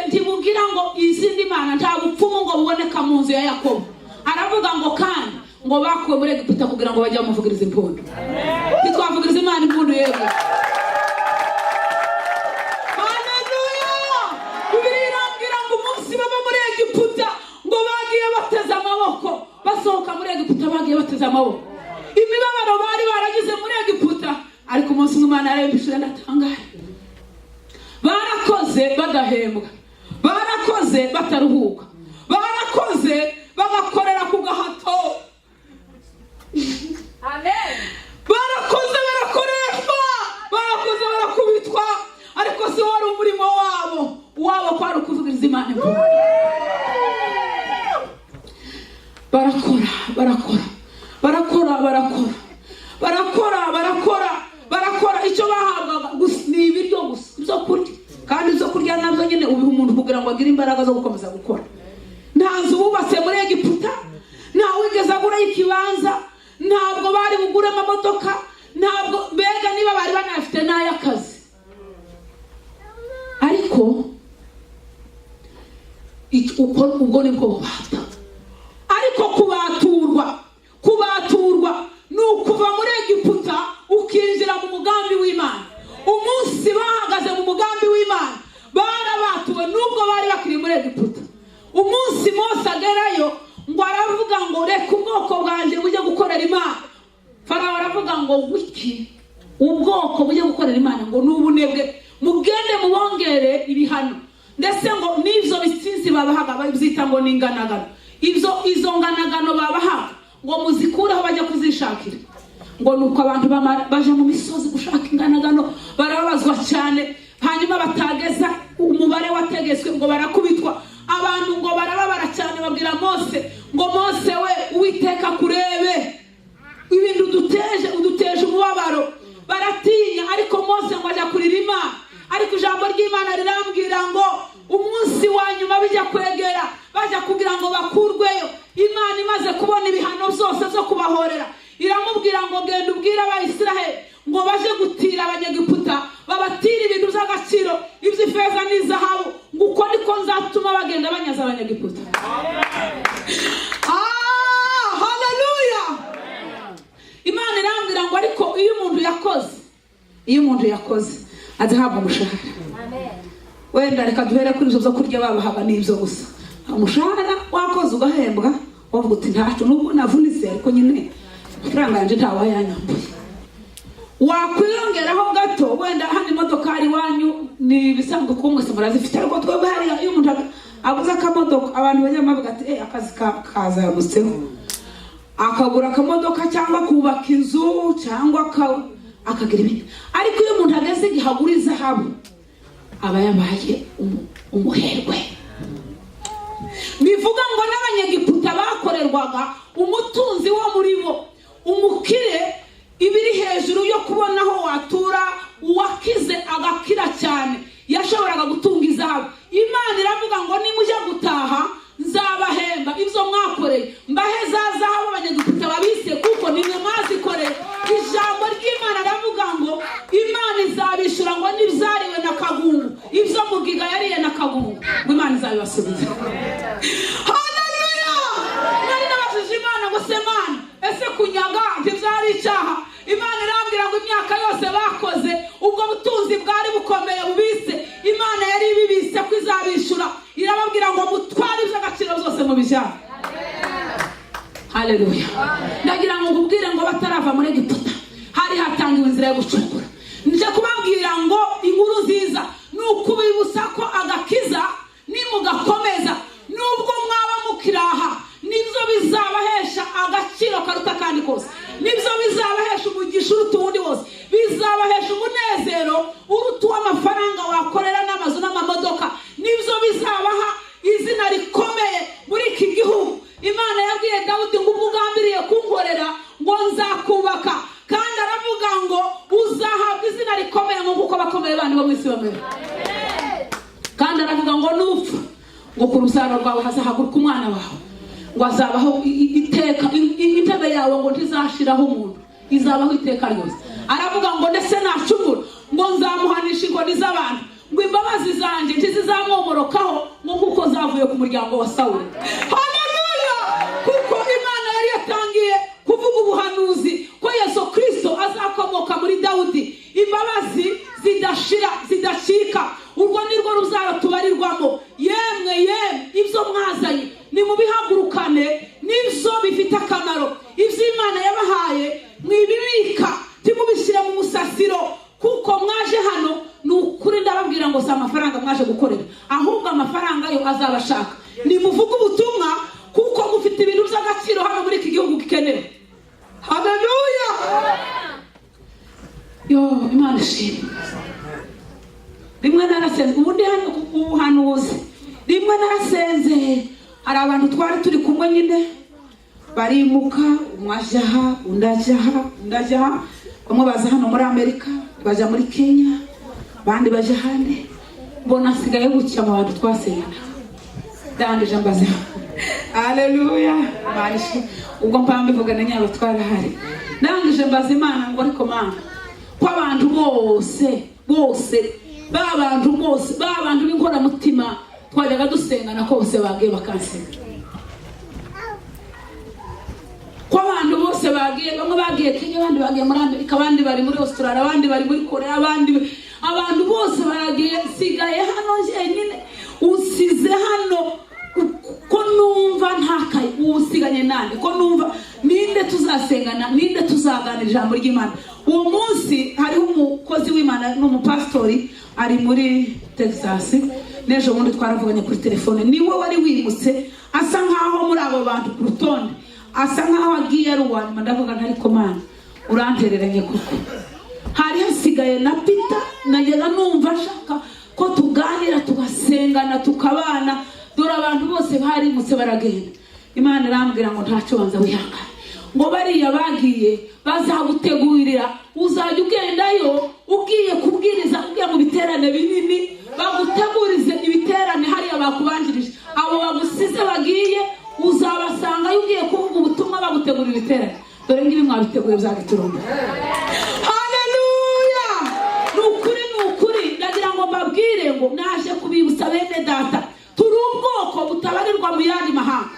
ntibubwira ngo izindi Mana nta bupfumu ngo buboneka mu nzu ya Yakobo aravuga ngo kandi ngo bakuwe muri Egiputa kugira ngo bajye bamuvugiriza impundu ntitwavugiriza Imana impundu yego ngo bagiye bateze amaboko basohoka muri Egiputa bagiye bateze amaboko imibabaro bari baragize muri Egiputa ariko umunsi Imana yarabishura ndatangara barakoze badahembwa barakoze bataruhuka barakoze bagakorera ku gahato amen barakoze barakoreshwa barakoze barakubitwa ariko si wari umurimo wabo kwari ukuvugiriza Imana barakora icyo bahabwaga ni ibiryo gusa ibyo kurya kandi ibyo kurya nabyo nyine ubiha umuntu kugira ngo agire imbaraga zo gukomeza gukora nta nzu bubatse muri Egiputa nta wigeze agura ikibanza ntabwo bari bugure amamodoka ntabwo mbega niba bari banafite n'ay'akazi ariko ubwo nibwo bubata ariko kubaturwa ni ukuva muri Egiputa ukinjira mu mugambi w'Imana umunsi bahagaze mu mugambi w'Imana barabatuwe nubwo bari bakiri muri Egiputa umunsi Mose agerayo ngo aravuga ngo reka ubwoko bwanjye bujye gukorera Imana Farawo aravuga ngo wiki ubwoko bujye gukorera Imana ngo n'ubunebwe mugende mubongere ibihano ndetse ngo n'ibyo bitsinzi babahaga babyita ngo n'inganagano izo nganagano babahaga ngo muzikureho bajya kuzishakira ngo nuko abantu baje mu misozi gushaka inganagano barabazwa cyane hanyuma batageza umubare wategetswe ngo barakubitwa abantu ngo barababara cyane babwira Mose ngo Mose we Uwiteka kurebe ibintu uduteje umubabaro baratinya ariko Mose ngo ajya kurira Imana ariko ijambo ry'Imana rirambwira ngo umunsi wa nyuma bijya kwegera bajya kugira ngo bakurweyo Imana imaze kubona ibihano byose zo kubahorera iramubwira ngo genda ubwire Abayisiraheli ngo baje gutira Abanyegiputa babatira ibintu by'agaciro iby'ifeza n'izahabu ngo uko niko nzatuma bagenda banyaza Abanyegiputa haleluya Imana irambwira ngo ariko iyo umuntu yakoze azahabwa umushahara wenda reka duhere kuri ibyo byo kurya babahaga n'ibyo gusa umushahara wakoze ugahembwa wavuga uti ntacyo nubwo navunitse ariko nyine amafaranga yanjye ntawayanyambuye wakwiyongeraho gato wenda hano imodokari iwanyu ni ibisanzwe kuba mwese murazifite ariko twebwe hariya iyo umuntu aguze akamodoka abantu bajya bavuga ati akazi kazamutseho akagura akamodoka cyangwa kubaka inzu cyangwa akagira ibindi ariko iyo umuntu ageze igihe agura izahabu aba yabaye umuherwe bivuga ngo n'Abanyegiputa bakorerwaga umutunzi wo muri bo umukire ibiri hejuru yo kubona aho watura uwakize agakira cyane yashoboraga gutunga izahabu Imana iravuga ngo nimujya gutaha nzabahemba ibyo mwakoreye mbahe za zahabu Abanyegiputa babise kuko nimwe mwazikoreye ijambo ry'Imana ravuga ngo Imana izabishura ngo nibyariwe na kagungu ibyo mugiga yariye na kagungu Imana izabibasubiza haleluya nari nabashije Imana ngo semana ese kunyaga ntibyari icyaha Imana irambwira ngo imyaka yose bakoze ubwo butunzi bwari bukomeye bubise Imana yari ibibise ko izabishura irababwira ngo mutware iby'agaciro byose mu bijyana haleluya ndagira ngo ngubwire ngo batarava muri Egiputa hari hatangiwe inzira yo gucukura nje kubabwira ngo inkuru nziza ni ukubibutsa ko agakiza nimugakomeza nubwo mwaba mukiraha nibyo bizabahesha agaciro karuta kandi kose nibyo bizabahesha umugisha uruta uwundi wose bizabahesha umunezero uruta uw'amafaranga wakorera n'amazu n'amamodoka nibyo bizabaha izina rikomeye muri iki gihugu Imana yabwiye Dawudi ngo umugambiriye kunkorera ngo nzakubaka kandi aravuga ngo uzahabwa izina rikomeye nk'uko abandi bo mu isi bamera. Kandi aravuga ngo nupfa ngo ku rusaro rwawe hazahaguruka umwana wawe ngo azabaho iteka, intebe yawe ngo ntizashiraho umuntu, izabaho iteka ryose. Aravuga ngo ndetse nacumura ngo nzamuhanisha inkoni z'abantu, ngo imbabazi zanjye ntizizamwomorokaho ngo kuko zavuye ku muryango wa Sawuli. Haleluya! Kuko Imana yari yatangiye kuvuga ubuhanuzi ko Yesu Kristo azakomoka muri Dawudi, imbabazi zidashira zidacika, urwo nirwo ruzaba tubarirwamo. Yemwe ibyo mwazanye nimubihagurukane, n'ibyo bifite akamaro, ibyo Imana yabahaye mwibibika, timubishyire mu musasiro, kuko mwaje hano nukuri ndababwira ngo si amafaranga mwaje gukorera, ahubwo amafaranga yo azabashaka. Nimuvuga ubutumwa kuko mufite ibintu by'agaciro hano muri iki gihugu gikenewe. Haleluya! Yo, Imana ishimwe. Rimwe narasenze, ubundi hano ubuhanuzi, rimwe narasenze, hari abantu twari turi kumwe nyine barimuka, umwe ajya aha, undi ajya aha, undi ajya aha. Bamwe baza hano muri Amerika, baja muri Kenya, bandi baje ahandi. Mbona asigaye bucya mu bantu twasengana. Ndangije mbaza haleluya, marishi ubwo mpambe vuga na nyabo twarahari. Ndangije mbaza Imana ngo ariko Mana, ko abantu bose babantu b'inkora mutima twajyaga dusengana kose bagiye bakansenga, ko abantu bose bagiye, bamwe bagiye Kenya, abandi bagiye muri Amerika, abandi bari muri Australia, abandi bari muri Korea, abantu bose baragiye, sigaye hano njyenyine. Usize hano ko numva ntakaye, usiganye nande ko numva ninde tuzasengana, ninde tuzaganira ijambo ry'Imana. Uwo munsi hariho umukozi w'Imana n'umupastori ari muri Texas, n'ejo bundi twaravuganye kuri telefone, niwe wari wimutse asa nkaho muri abo bantu ku rutonde, asa nkaho agiye ari uwanyuma. Ndavuga ntariko Mana urantereranye kuko hari hasigaye na Peter, najyaga numva ashaka ko tuganira tugasengana tukabana, dore abantu bose barimutse baragenda. Imana irambwira ngo ntacyo banza wihangane, ngo bariya bagiye bazagutegurira, uzajya ugendayo ugiye kubwiriza, ugiye mu biterane binini, bagutegurize ibiterane hariya bakubanjirije. Abo bagusize bagiye uzabasangayo ugiye kuvuga ubutumwa, bagutegurira ibiterane. Dore ngibi mwabiteguye byagiturumba. Haleluya! Nukuri ndagira ngo mbabwire ngo naje kubibutsa bene data, turi ubwoko butabarirwa mu yandi mahanga,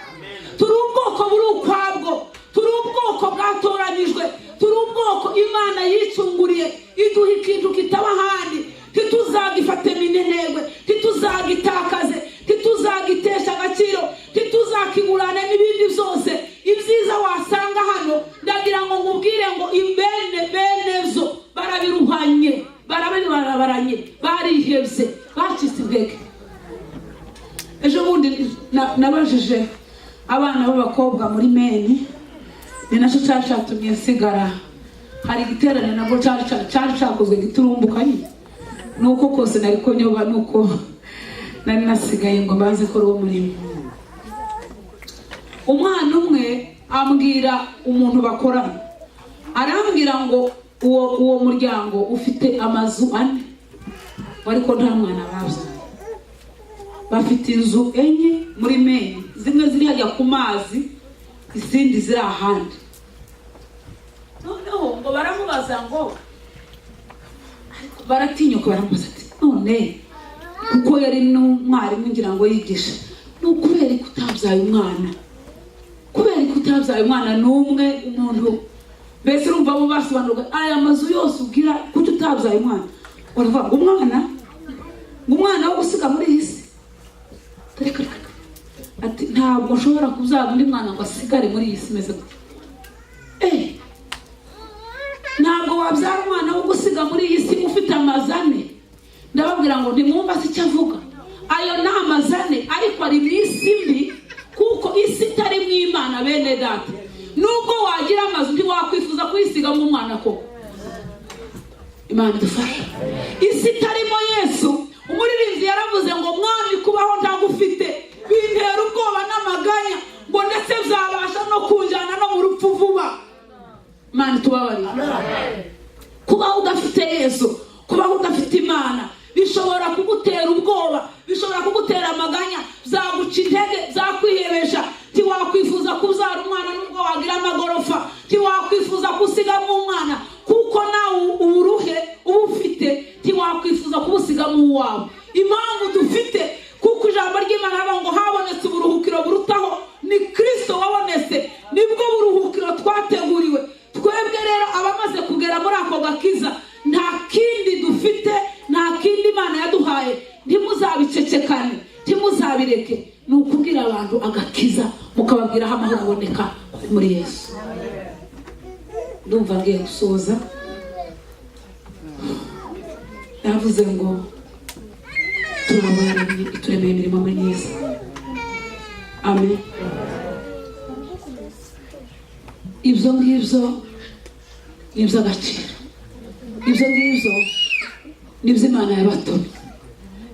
turi ubwoko buri ukwabwo, turi ubwoko bwatoranyijwe, turi ubwoko Imana yicunguriye, iduha ikintu kitaba ahandi. Ntituzagifate minenegwe, ntituzagitakaze, ntituzagitesha agaciro, ntituzakigurane n'ibindi byose. Ibyiza wasanga hano, ndagira ngo nkubwire ngo bene zo barabiruhanye, barabaranye, barihebye, bacitse intege. Ejo bundi nabajije abana b'abakobwa muri Meni, ni nacyo cyatumye nsigara. Hari igiterane nabwo cyari cyakozwe giturumbukanye, nuko kose nari konyoba, nuko nari nasigaye ngo mbaze ko uwo murimo. Umwana umwe ambwira umuntu bakorana, arambwira ngo uwo muryango ufite amazu 4, ariko nta mwana babuze. Bafite inzu 4 muri Meni, zimwe ziri hajya ku mazi, izindi ziri ahandi. Noneho ngo baramubaza ngo, baratinyuka baramubaza ati none kuko yari n'umwarimu ngira ngo yigisha, nukubera ko utabyaye umwana, kubera ko utabyaye umwana n'umwe umuntu. Mbese urumva bo basobanurwa aya mazu yose ubwira ko utabyaye umwana, uravuga ngo umwana wo gusiga muri iyi si. Ati ntabwo ushobora kubyara undi mwana ngo asigare muri iyi si meze gutya. Ntabwo wabyara umwana wo gusiga muri iyi si ufite amazane. Ndababwira ngo ndimwumva si icyo avuga, ayo ni amazane, ariko ari mu isi mbi, kuko isi itari mu Imana. Bene data, nubwo wagira amazu ntiwakwifuza kuyisiga mu mwana koko. Imana idufashe. Isi itarimo Yesu, umuririmbyi yaravuze ngo mwami kubaho ntagufite bintera ubwoba n'amaganya, ngo ndetse byabasha no kunjyana no mu rupfu vuba. Imana tubabarire. Kubaho udafite Yesu kubaho udafite Imana bishobora kugutera ubwoba, bishobora kugutera amaganya, zaguca intege, zakwihebesha. Tiwakwifuza kuzara umwana nubwo wagira amagorofa, tiwakwifuza kusigamo umwana kuko nawe uburuhe ubufite, tiwakwifuza kubusigamo uwawe. Impamvu dufite kuko ijambo ry'Imana rivuga ngo habonetse uburuhukiro burutaho, ni Kristo wabonetse, nibwo buruhukiro twateguriwe. Twebwe rero abamaze kugera muri ako gakiza, nta kindi dufite, nta kindi Imana yaduhaye. Ntimuzabicecekane, ntimuzabireke, ni ukubwira abantu agakiza, mukababwira aho amahoro aboneka muri Yesu. Ndumva ngiye gusoza. Yavuze ngo turemeye imirimo myiza. Amen. Ibyo ngibyo ni iby'agaciro, ibyo ngibyo ni iby'Imana yabatumye,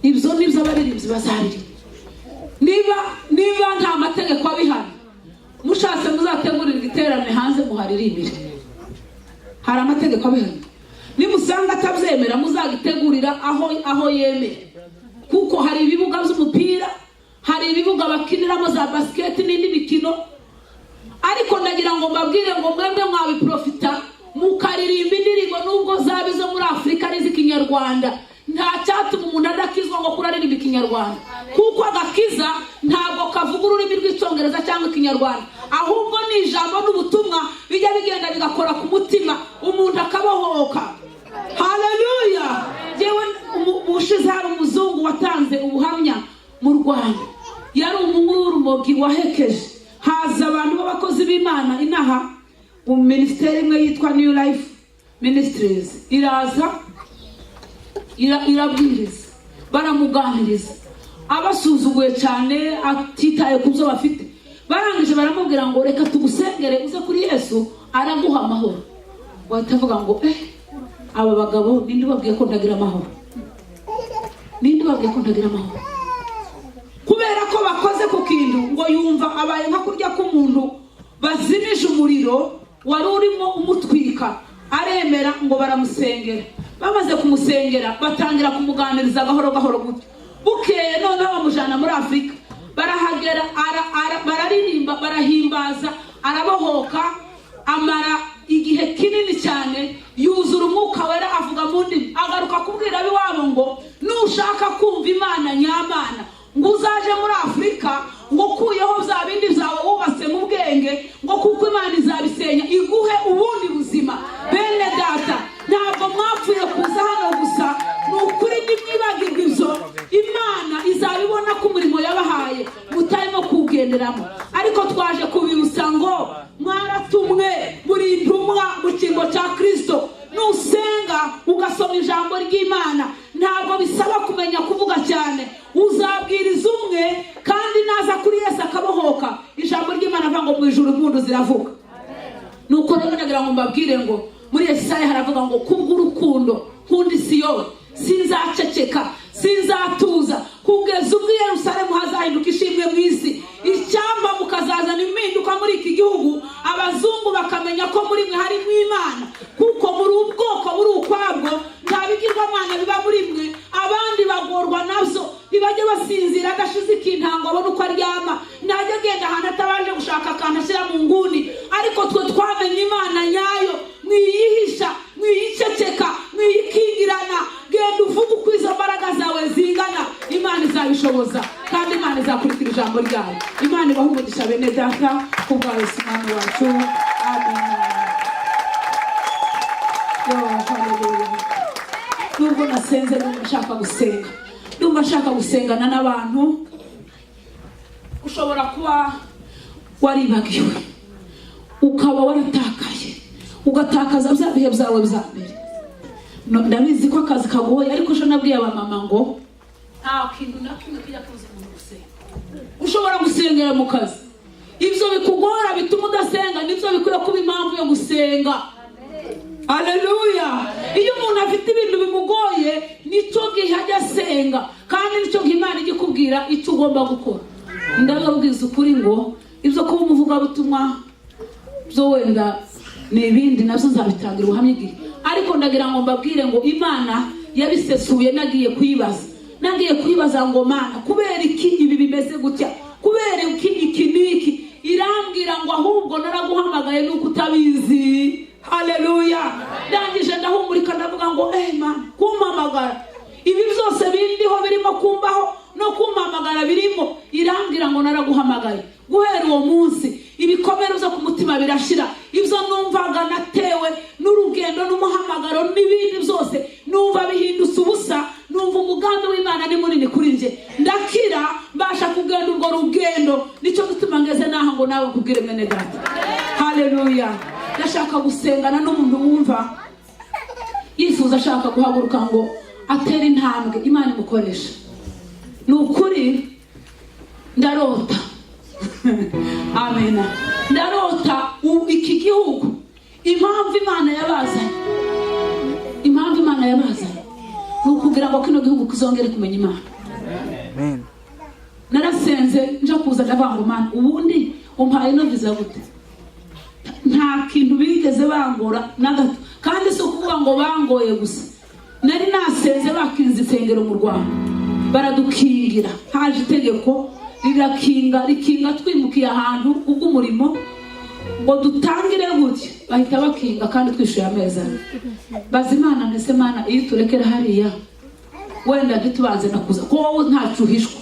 ibyo ni iby'abaririmbyi bazaririmba. Niba nta mategeko abihana, mushatse muzategurira igiterane hanze muharirimbire. Hari amategeko abihana. Nimusanga atabyemera muzagitegurira aho yemera, kuko hari ibibuga by'umupira, hari ibibuga bakiniramo za basket n'indi mikino. Ariko ndagira ngo mbabwire ngo mwebwe mwabiprofita mukaririmba indirimbo nubwo zaba izo muri Afurika n'iz'ikinyarwanda. Nta cyatuma umuntu adakizwa ngo kuraririmba ikinyarwanda, kuko agakiza ntabwo kavuga ururimi rw'icyongereza cyangwa ikinyarwanda, ahubwo ni ijambo n'ubutumwa bijya bigenda bigakora ku mutima, umuntu akabohoka. Haleluya. Jewe ubushize hari umuzungu watanze ubuhamya mu Rwanda, yari umurumogi wahekeje. Haza abantu b'abakozi b'Imana inaha mu ministeri imwe yitwa New Life Ministries, iraza irabwiriza, baramuganiriza, abasuzuguye cyane, atitaye ku byo bafite. Barangije baramubwira ngo reka tugusengere uze kuri Yesu araguha amahoro. Watavuga ngo aba bagabo ninde babwiye ko ndagira amahoro? Ninde babwiye ko ndagira amahoro? Kubera ko bakoze ku kintu ngo yumva abaye nka kurya k'umuntu bazimije umuriro wari urimo umutwika, aremera ngo baramusengera. Bamaze kumusengera batangira kumuganiriza gahoro gahoro gutyo. Bukeye none bamujana muri Afurika, barahagera, bararirimba, barahimbaza, arabohoka, amara igihe kinini cyane, yuzura umwuka wera, avuga mu ndimi, agaruka kubwira abiwabo ngo nushaka kumva Imana nyamana ngo uzaje muri Afurika, ngo kuyeho bya bindi byawe wubatse mu bwenge, ngo kuko Imana izabisenya iguhe ubundi buzima. Bene data, ntabwo mwapfuye kuza hano gusa, ni ukuri nimwibagirwa ibyo, Imana izabibona ko umurimo yabahaye mutarimo kuwugenderamo. Ariko twaje kubibutsa ngo mwaratumwe muri intumwa mu cyimbo cya Kristo. Nusenga ugasoma ijambo ry'Imana, ntabwo bisaba kumenya kuvuga cyane, uzabwiriza umwe kandi naza kuri Yesu akabohoka. Ijambo ry'Imana avuga ngo mu ijuru impundu ziravuga. Nuko rero ndagira ngo mbabwire ngo muri Yesaya haravuga ngo kubw'urukundo nkunda Siyoni sinzaceceka, sinzatuza, kugeza ubwo Yerusalemu hazahinduka ishimwe mu isi, icyamba mukazazana impinduka muri iki gihugu, abazungu bakamenya ko muri mwe harimo Imana, kuko muri ubwoko buri ukwabwo, nta bigirwamana biba muri mwe. Abandi bagorwa nabyo, ntibajya basinzira adashize ikintango abona uko aryama, ntajya agenda ahantu atabanje gushaka akantu ashyira mu nguni. Ariko twe twamenye Imana nyayo, mwiyihisha, mwiyiceceka, mwiyikingirana, genda uvuga uko izo mbaraga zawe zingana, Imana izabishoboza kandi Imana izakurikira ijambo ryayo. Imana ibahe umugisha bene data kubwa Yesu Umwami wacu. Amen. Nubwo nasenze numva nshaka gusenga, numva nshaka gusengana n'abantu. Ushobora kuba waribagiwe, ukaba waratakaye, ugatakaza bya bihe byawe bya mbere. Ndabizi ko akazi kagoye, ariko ejo nabwiye abamama ngo nta kintu na kimwe kijya kuza umuntu gusenga. Ushobora gusengera mu kazi, ibyo bikugora bituma udasenga, nibyo bikwiye kuba impamvu yo gusenga. Haleluya. Iyo umuntu afite ibintu bimugoye, nicyo gihe ajya asenga, kandi nicyo gihe Imana igikubwira icyo ugomba gukora. Ndababwiza ukuri ngo ibyo kuba umuvugabutumwa byo wenda n'ibindi nabyo nzabitangira ubuhamya igihe, ariko ndagira ngo mbabwire ngo Imana yabisesuye nagiye kwibaza ngo Mana kubera iki ibi bimeze gutya, kubera iki niki, irambwira ngo ahubwo naraguhamagaye nuko utabizi. Haleluya. Ndangije ndahumurika ndavuga ngo Mana kumpamagara ibi byose bindiho birimo kumbaho no kumpamagara birimo, irambwira ngo naraguhamagaye. Guhera uwo munsi ibikomere byo ku mutima birashira, ibyo numvaga natewe n'urugendo n'umuhamagaro n'ibindi byose numva bihindutse ubusa, numva umugambi w'Imana ni munini kuri nje, ndakira mbasha kugenda urwo rugendo. Nicyo gituma ngeze naha ngo nawe kubwire mwene data. Haleluya. Ndashaka gusengana n'umuntu wumva yifuza ashaka guhaguruka ngo atera intambwe Imana imukoresha. Ni ukuri ndarota amen, ndarota iki gihugu impamvu Imana yabazanye ni ukugira ngo kino gihugu kizongere kumenya Imana. Amen. Narasenze nja kuza ndavuga ngo Mana ubundi umpaye no viza gute? Nta kintu bigeze bangora na gato, kandi si ukuvuga ngo bangoye gusa. Nari nasenze bakinze isengero mu Rwanda baradukingira, haje itegeko rikinga twimukiye ahantu ubw'umurimo ngo dutangire gutya, bahita bakinga kandi twishuye ameza. Bazimana ndetse Mana iyo turekera hariya wenda ntitubanze nakuza ko wowe ntacu uhishwa.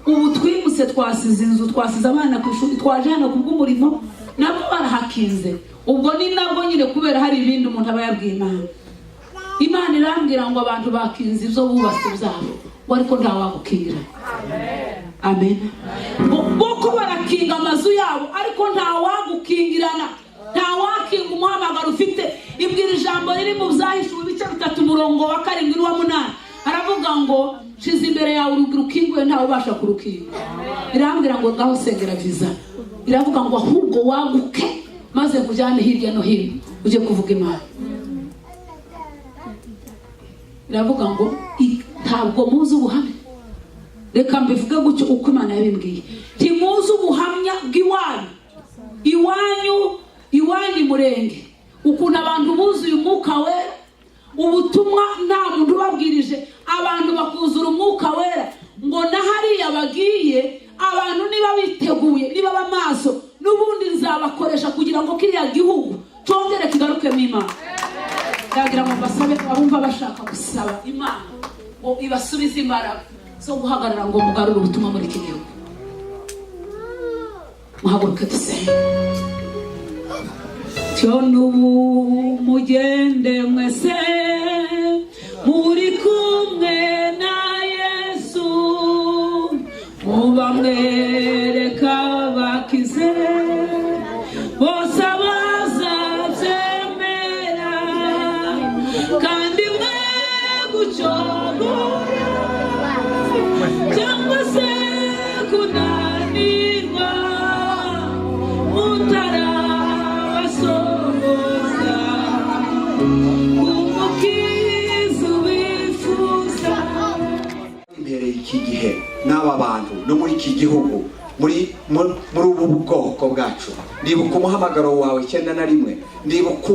Ubu twimutse twasize inzu, twasize abana ku ishuri, twaje hano kubw'umurimo, nabo barahakinze. Ubwo ni nabwo nyine kubera hari ibindi umuntu aba yabwiye Imana irambwira ngo abantu bakinze ibyo bubatse byabo, ariko ntawagukingira. Amen. Boko barakinga amazu yabo ariko ntawagukingirana, ntawakinga umuhamagaro ufite. Ibwira ijambo riri mu Byahishuwe ibice 3 umurongo wa 7 n'uwa 8 aravuga ngo shize imbere yawe urugi rukinguye ntawe ubasha kurukinga. Irambwira ngo ngaho sengera viza, iravuga ngo ahubwo waguke maze kujyane hirya no hino uje kuvuga Imana. Iravuga ngo ntabwo muzi ubuhamya, reka mbivuge gutyo uko Imana yabimbwiye. Ntimuzi ubuhamya iwanyu murenge ukuntu abantu buzuye umwuka wera, ubutumwa nta muntu ubabwirije, abantu bakuzura umwuka wera, ngo na hariya bagiye abantu niba biteguye, niba bamaso, n'ubundi nzabakoresha kugira ngo kiriya gihugu cyongere kigarukemo Imana. Ndagira ngo basabe abumva bashaka gusaba Imana ngo ibasubize imbaraga zo guhagarara ngo mugarure ubutumwa muri iki gihugu. Muhaguruke dusenge. Cyonubu mugende mwese muri kumwe na Yesu, mubamwereka bakize bose bazazemera, kandi mwe gucogora cyangwa se kunanirwa mutarabasohoza umukiza ubifuza. Imbere y'iki gihe n'aba bantu no muri iki gihugu, muri ubu bwoko bwacu, ndibuka umuhamagaro wawe 9 ndibuka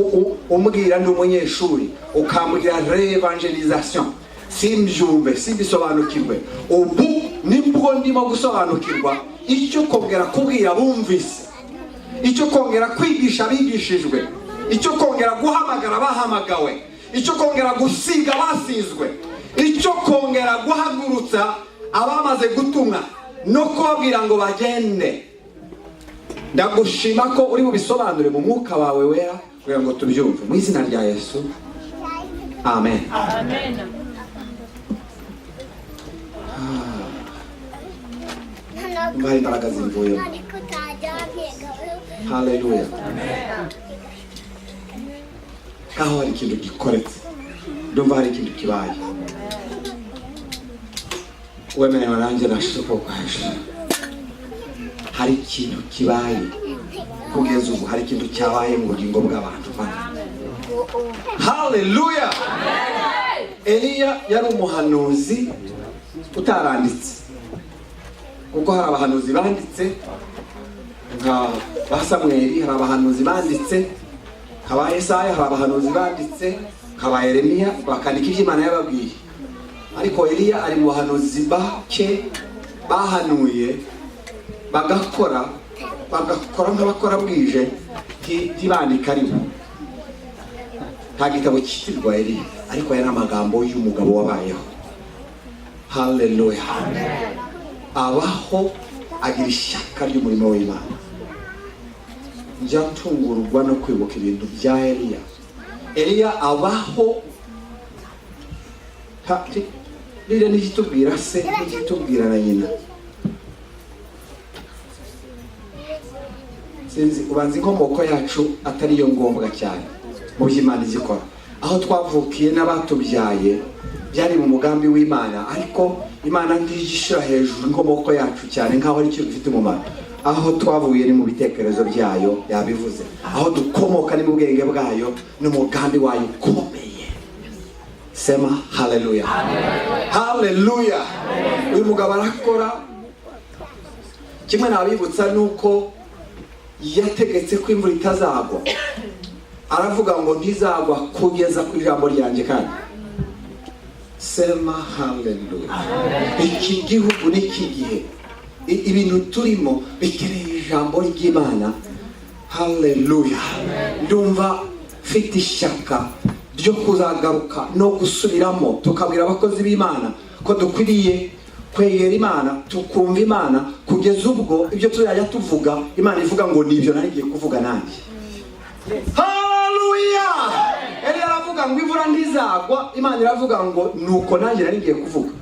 umbwira n'umunyeshuri ukambwira re-evangelisation, simbyumve simbisobanukirwe. Ubu nibwo ndimo gusobanukirwa icyo kongera kubwira bumvise, icyo kongera kwigisha bigishijwe, icyo kongera guhamagara bahamagawe, icyo kongera gusiga basizwe, icyo kongera guhagurutsa abamaze gutumwa no kubabwira ngo bagende. Ndagushima ko uri bubisobanure mu mwuka wawe wera kugira ngo tubyumve mu izina rya Yesu. Amen. Amen. Mbari imbaraga zimvuye. Haleluya. Aho hari ikintu gikoretse, ndumva hari ikintu kibaye. Wemeye waranjye nashoboka kwaje. Hari ikintu kibaye kugeza ubu, hari ikintu cyabaye mu bugingo bw'abantu bane. Haleluya. Eliya yari umuhanuzi utaranditse, kuko hari abahanuzi banditse nka ba Samweli, hari abahanuzi banditse haba Yesaya, haba abahanuzi banditse, haba Yeremiya bakandika ibyo Imana yababwiye. Ariko Eliya ari mu bahanuzi bake bahanuye bagakora nk'abakora bwije ntibandika rimwe. Nta gitabo cyitwa Eliya, ariko yari amagambo y'umugabo wabayeho. Haleluya. Abaho agira ishyaka ry'umurimo w'Imana. Njya ntungurwa no kwibuka ibintu bya Eliya. Eliya abaho rire n'igitubwira se n'igitubwira na nyina. Sinzi ubanza inkomoko yacu atari yo ngombwa cyane mu by'Imana izikora. Aho twavukiye n'abatubyaye byari mu mugambi w'Imana, ariko Imana ntigishira hejuru inkomoko yacu cyane nkaho ari cyo gifite umumaro. Aho twavuye ni mu bitekerezo byayo, yabivuze. Aho dukomoka ni mu bwenge bwayo n'umugambi wayo ukomeye. Sema haleluya. Haleluya. Uyu mugabo arakora kimwe nabibutsa nuko yategetse ko imvura itazagwa. Aravuga ngo ntizagwa kugeza ku ijambo ryanjye kandi. Sema haleluya. Iki gihugu n'iki gihe ibintu turimo bikereye ijambo ry'Imana. Haleluya. Ndumva mfite ishyaka ryo kuzagaruka no gusubiramo tukabwira abakozi b'Imana ko dukwiriye kwegera Imana, tukumva Imana kugeza ubwo ibyo tuzajya tuvuga Imana ivuga ngo nibyo nari ngiye kuvuga nanjye. Haleluya. Eliya aravuga ngo imvura ntizagwa, Imana iravuga ngo nuko nanjye nari ngiye kuvuga.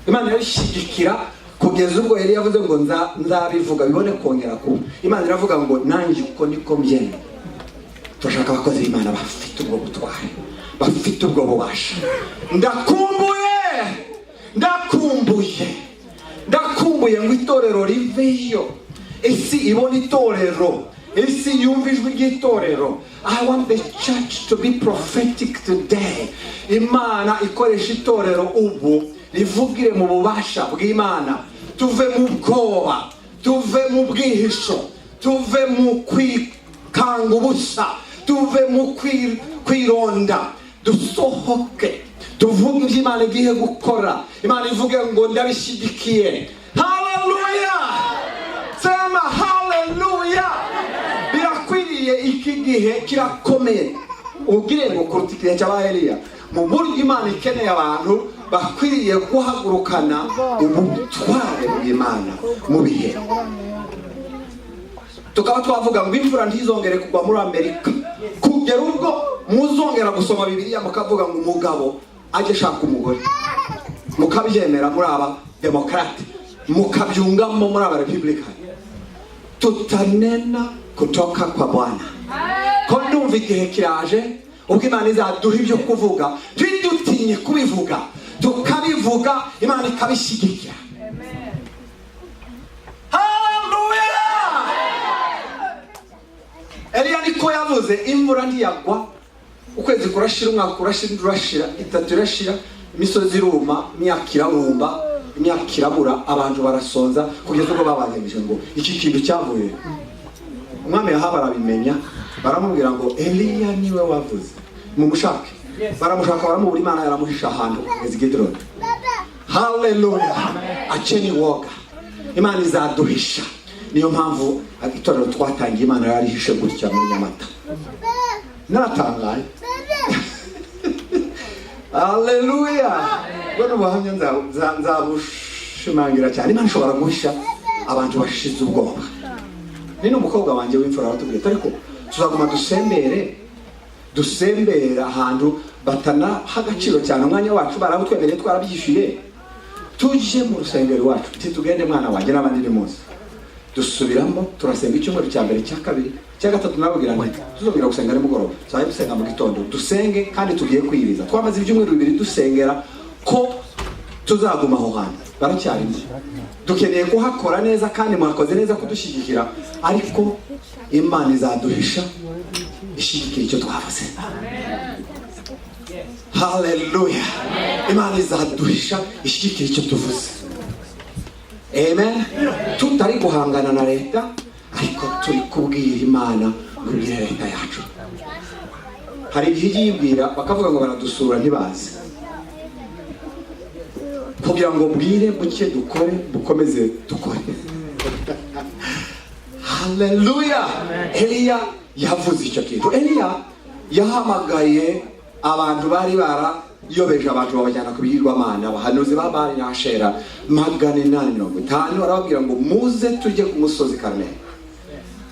Imana irashigikira kugeza ubwo Eliya yavuze ngo nzabivuga bibone kongera kuba. Imana iravuga ngo nanjye uko niko mbyenda. Turashaka abakozi b'Imana bafite ubwo butware, bafite ubwo bubasha. Ndakumbuye ngo itorero riveyo, isi ibone itorero, isi yumva ijwi ry'itorero. I want the church to be prophetic today. Imana ikoresha itorero ubu rivugire mu bubasha bw'Imana. Tuve mu bwoba, tuve mu bwihisho, tuve mu kwikanga ubusa, tuve mu kwironda, dusohoke tuvuge ibyo Imana igiye gukora. Imana ivuge ngo ndabishyigikiye. Haleluya. Sema haleluya. Birakwiriye, iki gihe kirakomeye. Ubwire ngo kuruta igihe cy'aba Eliya. Mu buryo Imana ikeneye abantu bakwiriye guhagurukana ubutware bw'Imana mu bihe. Tukaba twavuga ngo imvura ntizongere kugwa muri Amerika kugera ubwo muzongera gusoma Bibiliya mukavuga ngo umugabo ajye shaka umugore, mukabyemera muri aba demokrate, mukabyungamo muri aba republican. Tutanena kutoka kwa Bwana. Ko ndumva igihe kiraje ubwo Imana izaduha ibyo kuvuga, ntidutinye kubivuga, tukabivuga Imana ikabishyigikira. Eliya niko yavuze, imvura ntiyagwa, ukwezi kurashira, umwaka urashira, itatu irashira, imisozi iruma, imyaka irabumba, imyaka irabura, abantu barasonza kugeza ubwo babanyemeje ngo iki kintu cyavuye. Umwami Yahabu arabimenya, baramubwira ngo Eliya niwe wavuze, mumushake. Baramushaka, baramubura, Imana yaramuhisha ahantu kugeza Gideoni. Haleluya. Acheni woga, Imana izaduhisha. Niyo mpamvu itorero twatangiye Imana yarihishe gutya muri Nyamata. Naratangaye. Haleluya. Bano bahamya nzabushimangira cyane. Imana ishobora guhisha abantu bashize ubwoba. Ni n'umukobwa wanjye w'imfura watubwiye ariko tuzaguma dusembera ahantu batana hagaciro cyane umwanya wacu, barabutwemereye, twarabyishyuye. Tuje mu rusengero wacu, tugende mwana wanjye n'abandi ni munsi. Dusubiramo turasenga icyumweru cya mbere, cya kabiri, cya gatatu nababwira nti tuzongera gusenga nimugoroba, cyane gusenga mu gitondo, dusenge kandi tugiye kwiriza. Twamaze ibyumweru bibiri dusengera ko tuzaguma aho hantu, baracyarimo. Dukeneye kuhakora neza kandi mwakoze neza kudushyigikira, ariko Imana izaduhisha ishyigikira icyo twavuze. Haleluya. Imana izaduhisha ishyigikira icyo tuvuze. Amen. Tutari guhangana na leta, ariko turi kubwira Imana kugira leta yacu. Hari igihe yibwira bakavuga ngo baradusura ntibazi, kugira ngo bwire buke dukore bukomeze dukore. Haleluya. Eliya yavuze icyo kintu. Eliya yahamagaye abantu bari barayobeje abantu babajyana ku bigirwamana, abahanuzi ba Bali na Ashera 850. Arababwira ngo muze tujye ku musozi Karmeli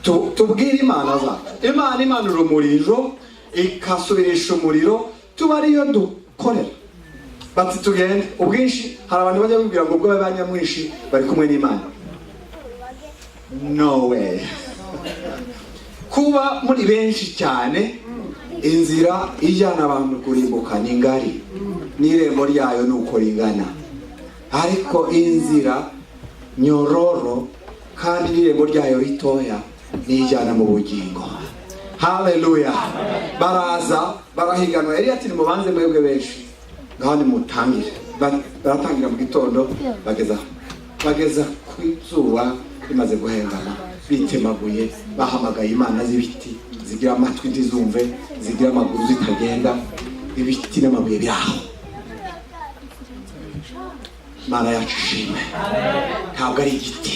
tubwire imana zacu. Imana imanura umuriro ikasubirisha umuriro, tuba ariyo dukorera. Bati tugende. Ubwinshi hari abantu bajya bibwira ngo ubwo banyamwinshi bari kumwe n'Imana. No way. Kuba muri benshi cyane, inzira ijyana abantu kurimbuka ni ngari, n'irembo ryayo nuko ringana. Ariko inzira nyororo kandi n'irembo ryayo ritoya nijyana mu bugingo. Haleluya. Baraza barahiganwa. Eliya ati mubanze mwebwe benshi ngaho nimutangire. Baratangira mu gitondo bageza ku izuba rimaze guhengama, bitemaguye bahamagaye imana z'ibiti zigira amatwi ntizumve, zigira amaguru zitagenda, ibiti n'amabuye biraho. Mana yacu ishimwe. Ntabwo ari igiti.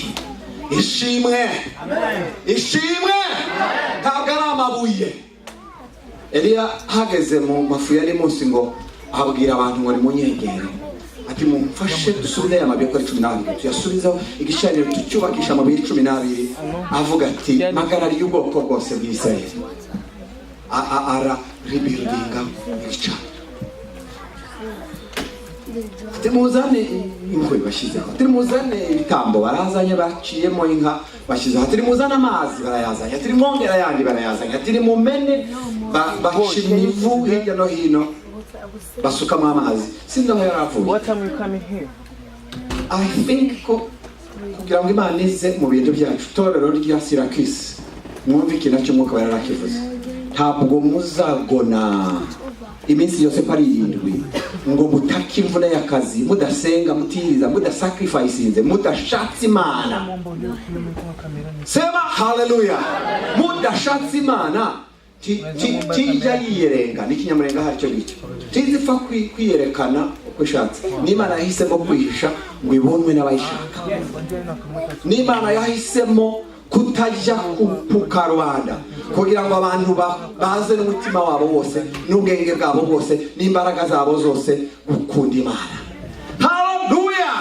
Ishimwe. Ishimwe. Ntabwo ari amabuye. Eliya hageze mu mafu ya munsi ngo abwira abantu ngo nimunyegere, ati mumfashe dusubize amabuye kuri 12. Tuyasubizaho igishaniro tucyubakisha amabuye 12. Avuga ati magarari y'ubwoko bwose bw'Isirayeli. Ara rebuildinga igicaniro. Timuzane inkwi bashyizeho, timuzane ibitambo barazanye baciyemo inka bashyizeho, timuzane amazi barayazanye, timwongera yandi barayazanye, timumene bashimye ivu hirya no hino basukamo amazi. Sinzi aho yaravuye. What time you coming here? I think ko kugira ngo Imana ize mu bintu byacu, torero rya Syracuse mwumve ikintu cy'umwuka bararakivuze. Ntabwo muzagona iminsi yose pari 7 ngo mutake imvune y'akazi, mudasenga, mutiriza, mudasacrificinze, mudashatse Imana. Sema haleluya. Mudashatse Imana tijya yiyerenga n'ikinyamurenga haricyo gicyo, tizipfa kwiyerekana uko ishatse. N'Imana yahisemo kwihisha ngo ibonwe n'abayishaka. N'Imana yahisemo kutajya ku karubanda kugira ngo abantu baze n'umutima wabo wose n'ubwenge bwabo bwose n'imbaraga zabo zose gukunda Imana. Haleluya.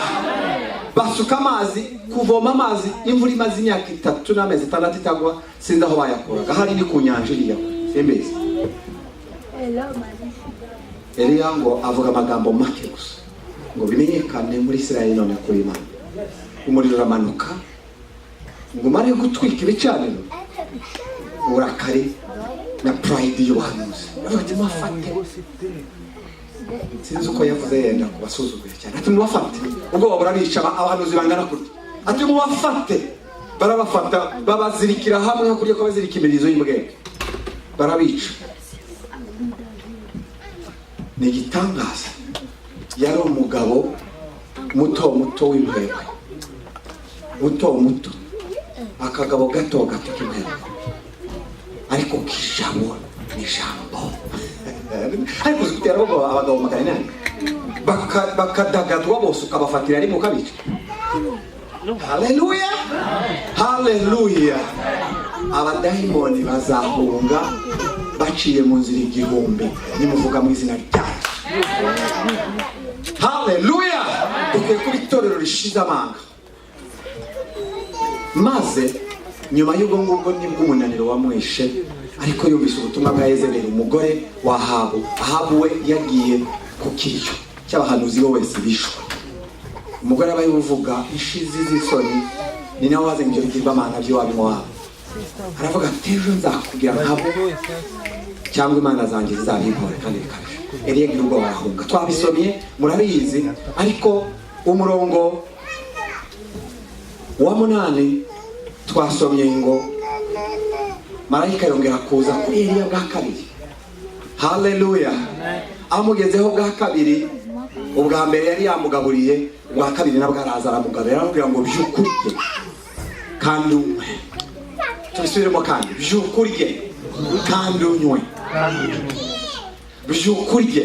Basuka amazi, kuvoma amazi, imvura imaze imyaka 3 n'amezi 6 itagwa, sinzi aho bayakuraga. Hari ni ku nyanja iriya Embezi. Eliya ngo avuga amagambo make gusa ngo bimenyekane muri Isirayeli none kuri Imana. Umuriro uramanuka ngo mare gutwika ibicaniro, uburakari na pride y'ubuhanuzi. Ati mafate. Sinzi uko yavuze yenda kubasuzugura cyane. Ati mubafate. Ubwo burabica abahanuzi bangana kurya. Ati mubafate. Barabafata babazirikira hamwe kuriye ko bazirika imirizo y'imbwenge. Barabica. Ni gitangaza. Yari umugabo muto w'imbwenge. Muto. Akagabo gato k'imbwenge. Ariko kijabo ni jambo. Ariko zitera abagabo makanani. Bakadagadwa bose ukabafatira ari mu kabica. Haleluya. Haleluya. Abadayimoni bazahunga baciye mu nzira igihumbi nimuvuga mu izina ryayo. Haleluya. Duke kuri torero rishiza amanga. Maze nyuma y'ubwo ngubwo nibwo umunaniro wamwishe, ariko yumvise ubutumwa bwa Yezebeli umugore wa Ahabu we yagiye ku kiryo cy'abahanuzi bo wese bishwe. Umugore abaye uvuga ishizi z'isoni, ni nawe waze ngiro ry'Imana byo wabimo wabo. Aravuga ati ejo nzakubwira nkabo cyangwa Imana zanjye zizabikora kandi bikabije. Eliya n'ubwo barahunga. Twabisomye murabizi, ariko umurongo wa 8 twasomye ngo marayika yongera kuza kuri Eliya bwa kabiri. Haleluya. Amugezeho bwa kabiri, ubwa mbere yari yamugaburiye, ubwa kabiri nabwo araza aramugaburira, aramubwira ngo byukurye kandi umwe. tubisubiremo kandi byuka urye kandi unywe byuka urye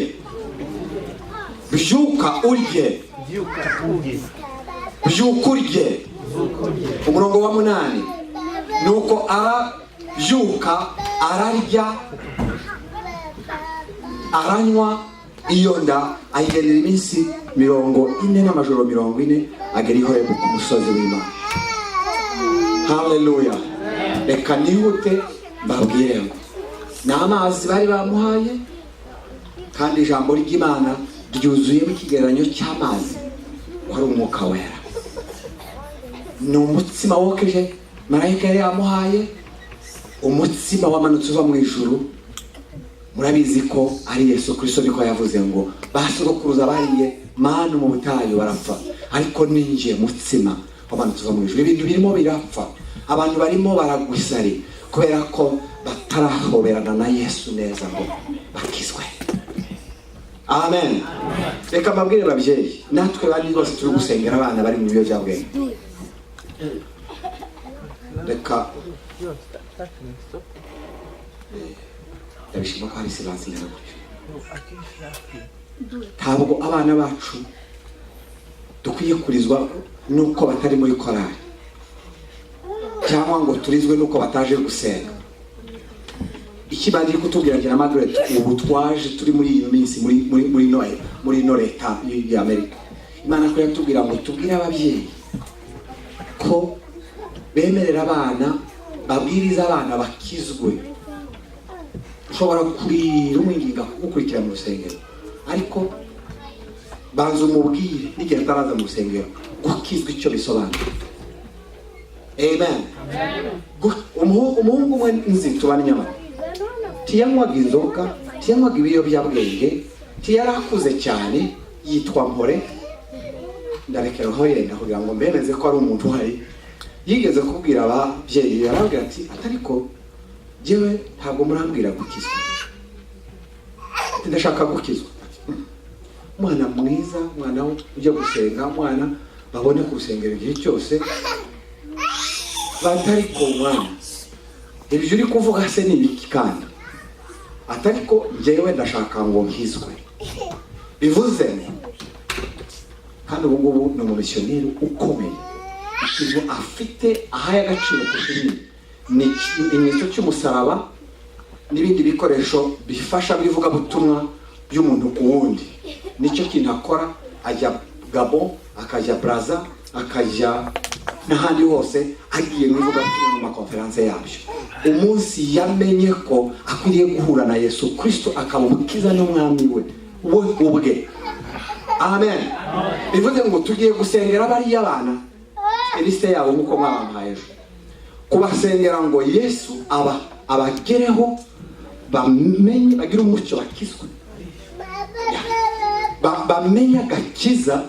byuka urye byuka urye umurongo wa 8 nuko arabyuka ararya aranywa iyo nda ayigenera iminsi 40 n'amajoro 40 agera i Horebu ku musozi w'Imana. Haleluya. Reka nihute mbabwire ngo n'amazi bari bamuhaye kandi ijambo ry'Imana ryuzuyemo ikigereranyo cy'amazi wari umwuka wera. Ni umutsima wokeje marayika yari yamuhaye, umutsima wamanutse uva mu ijuru. Murabizi ko ari Yesu Kristo niko yavuze ngo basogokuruza bariye manu mu butayu barapfa, ariko ninjiye mutsima wamanutse uva mu ijuru. Ibintu birimo birapfa, abantu barimo baragwisari kubera ko batarahoberana na Yesu neza ngo bakizwe. Amen. Reka mbabwire babyeyi, natwe bandi bose turi gusengera abana bari mu biyobyabwenge. Reka ndabishima ko hari silansi neza gutyo. Ntabwo abana bacu dukwiye kurizwa nuko batari muri korali, cyangwa ngo turizwe nuko bataje gusenga. Ikibandi kutubwira kira Margaret, ubu twaje turi muri iyi minsi muri no leta y'Amerika. Imana ko yatubwira ngo tubwire ababyeyi ko bemerera abana, babwiriza abana bakizwe. Ushobora kurira umwinginga kugukurikira mu rusengero, ariko banza umubwire n'igihe ataraza mu rusengero gukizwa icyo bisobanura. Amen. Umuhungu umwe nzi tubana inyama, tiyanywaga inzoga, tiyanywaga ibiyobyabwenge, tiyarakuze cyane, yitwa Mpore. Ndarekera aho yenda kugira ngo mbemeze ko ari umuntu uhari. Yigeze kubwira ababyeyi, yarabwira ati atariko jewe ntabwo murambwira gukizwa, ndashaka gukizwa. Mwana mwiza, mwana ujya gusenga, mwana babone ku rusengero igihe cyose, batariko mwana ibyo uri kuvuga se ni ibiki kandi? Atariko jewe ndashaka ngo nkizwe. Bivuze kandi ubu ngubu ni umumisiyoneri ukomeye, ikintu afite ahaye agaciro kushimira ni ikimenyetso cy'umusaraba n'ibindi bikoresho bifasha bivuga butumwa by'umuntu ku wundi. Nicyo kintu akora, ajya Gabon, akajya Brazza, akajya n'ahandi hose, agiye bivuga butumwa mu makonferanse yabyo. Umunsi yamenye ko akwiriye guhura na Yesu Kristo akaba umukiza n'umwami we ubwe. Amen. Bivuze ngo tugiye gusengera bari abana elise yabo nkuko mwabampaye ejo, kubasengera ngo Yesu abagereho, bamenye, bagira umucyo, bakizwe, bamenye agakiza.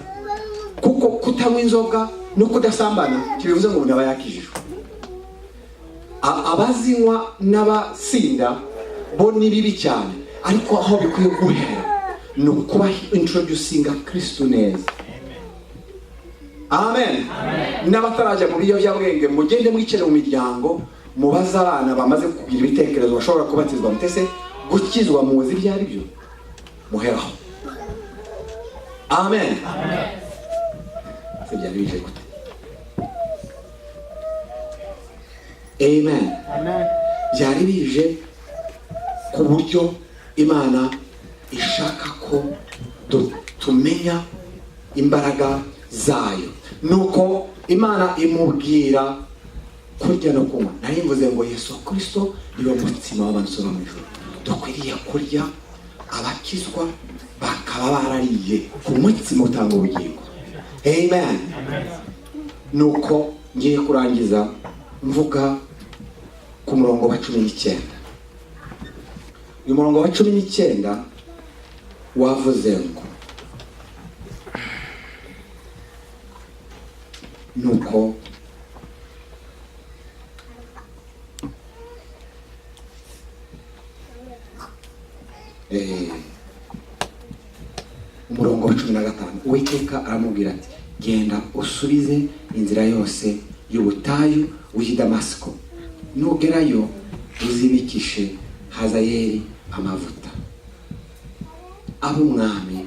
Kuko kutanywa inzoga no kudasambana kibivuze ngo umuntu aba yakijijwe. Abazinywa n'abasinda bo ni bibi cyane, ariko aho bikwiye guhera ni ukuba introducinga Kristo neza. Amen. N'abatarajya mu biyobyabwenge mugende mwicare mu miryango, mubaza abana bamaze kugira ibitekerezo bashobora kubatizwa. Mutese gukizwa muzi ibyo ari byo, muheraho. Amen. Byari bije gute? Amen. Byari bije ku buryo Imana ishaka ko tumenya imbaraga zayo. Nuko Imana imubwira kurya no kunywa. Nari mvuze ngo Yesu Kristo niwe mutsima w'abantu mu ijuru. Dukwiriye kurya, abakizwa bakaba barariye ku mutsima utanga ubugingo. Amen. Nuko ngiye kurangiza mvuga ku murongo wa 19. Uyu murongo wa 19 wavuze ngo nuko umurongo wa 15 Uwiteka aramubwira ati genda usubize inzira yose y'ubutayu w'i Damasiko nugerayo uzibikishe Hazayeli amavuta abo umwami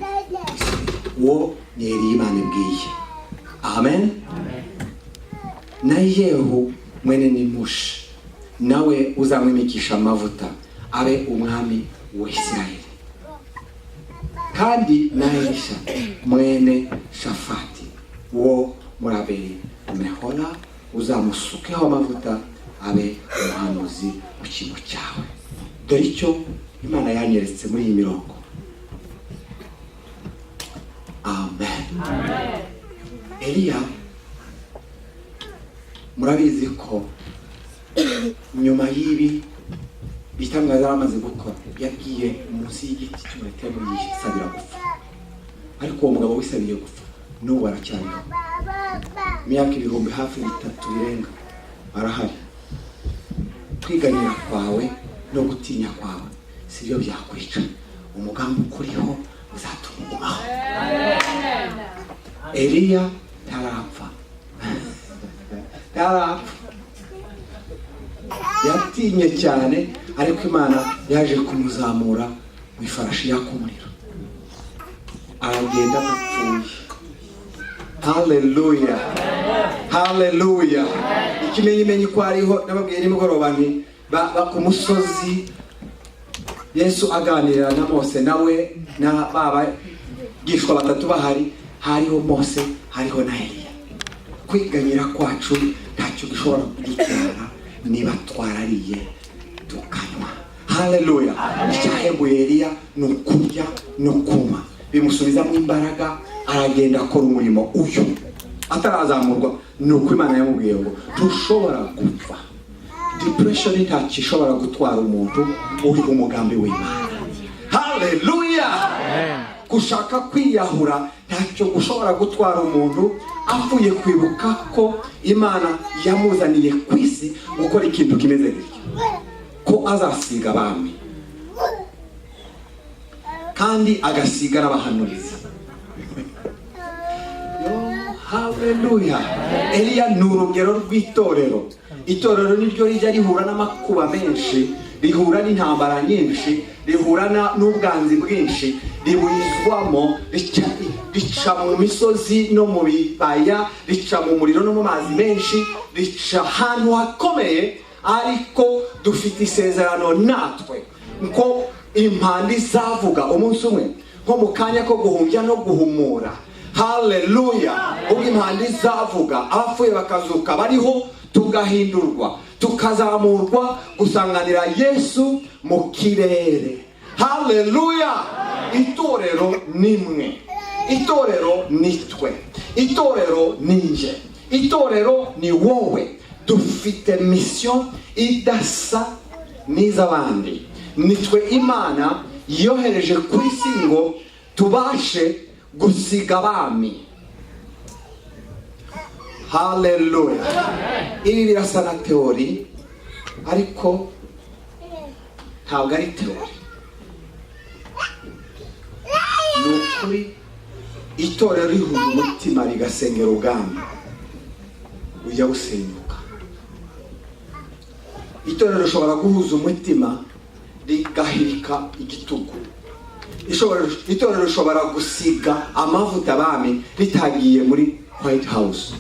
wo ni Eliya Imana ibwiye. Amen. Na Yehu mwene Nimushi nawe uzamwimikisha amavuta abe umwami wa Isirayeli. Kandi na Elisha mwene Shafati wo muraberi Mehola uzamusukeho amavuta abe umuhanuzi mu kigo cyawe. Dore icyo Imana yanyeretse muri iyi mirongo. Amen. Amen. Eliya murabizi ko nyuma y'ibi bitangaza amaze gukora yagiye munsi y'igiti cy'umuretemu yisabira gupfa, ariko uwo mugabo wisabiye gupfa n'ubu aracyariho. Imyaka 3,000 birenga arahari. Kwiganyira kwawe no gutinya kwawe sibyo byakwica, umugambi ukuriho uzatugumaho. Eliya tarapfa yatinye cyane, ariko Imana yaje kumuzamura mu ifarashi yakumuriro aragenda apfuye. Haleluya, haleluya. Ikimenyimenyi ko ariho nababwiye nimugoroba nti ku musozi Yesu aganira na Mose nawe na baba gishwa batatu bahari, hariho Mose hariho na Eliya. Kwiganyira kwacu ntacyo gishobora kudutwara niba twarariye tukanywa. Haleluya. Icyahembuye Eliya no kurya no kuma bimusubiza mu imbaraga, aragenda akora umurimo uyu atarazamurwa. Nuko Imana yamubwiye ngo tushobora gupfa. Depression ntacyo ishobora gutwara umuntu uri umugambi w'Imana. Haleluya. Gushaka kwiyahura ntacyo gushobora gutwara umuntu avuye kwibuka ko Imana yamuzaniye ku isi gukora ikintu kimeze gityo, ko azasiga abami kandi agasiga n'abahanuzi. Haleluya. Eliya ni urugero rw'itorero. Itorero niryo rijya rihura n'amakuba menshi, rihura n'intambara nyinshi, rihura n'ubwanzi bwinshi, riburizwamo, rica mu misozi no mu bibaya, rica mu muriro no mu mazi menshi, rica ahantu hakomeye. Ariko dufite isezerano natwe ko impanda izavuga umunsi umwe, nko mu kanya ko guhumbya no guhumura. Haleluya. Ubwo impanda izavuga abapfuye bakazuka bariho, tugahindurwa tukazamurwa gusanganira Yesu mu kirere. Haleluya. Itorero nimwe, itorero nitwe, itorero ninje, itorero ni wowe. Dufite mission idasa n'iz'abandi. Nitwe Imana yohereje ku isi ngo tubashe gusiga abami. Haleluya. Ibi birasa na teori, ariko ntabwo ari teori. Ni ukuri. Itorero rihuza umutima rigasengera ubwami ujya gusenyuka. Itorero rishobora guhuza umutima rigahirika igitugu. Itorero rishobora gusiga amavuta abami ritagiye muri White House.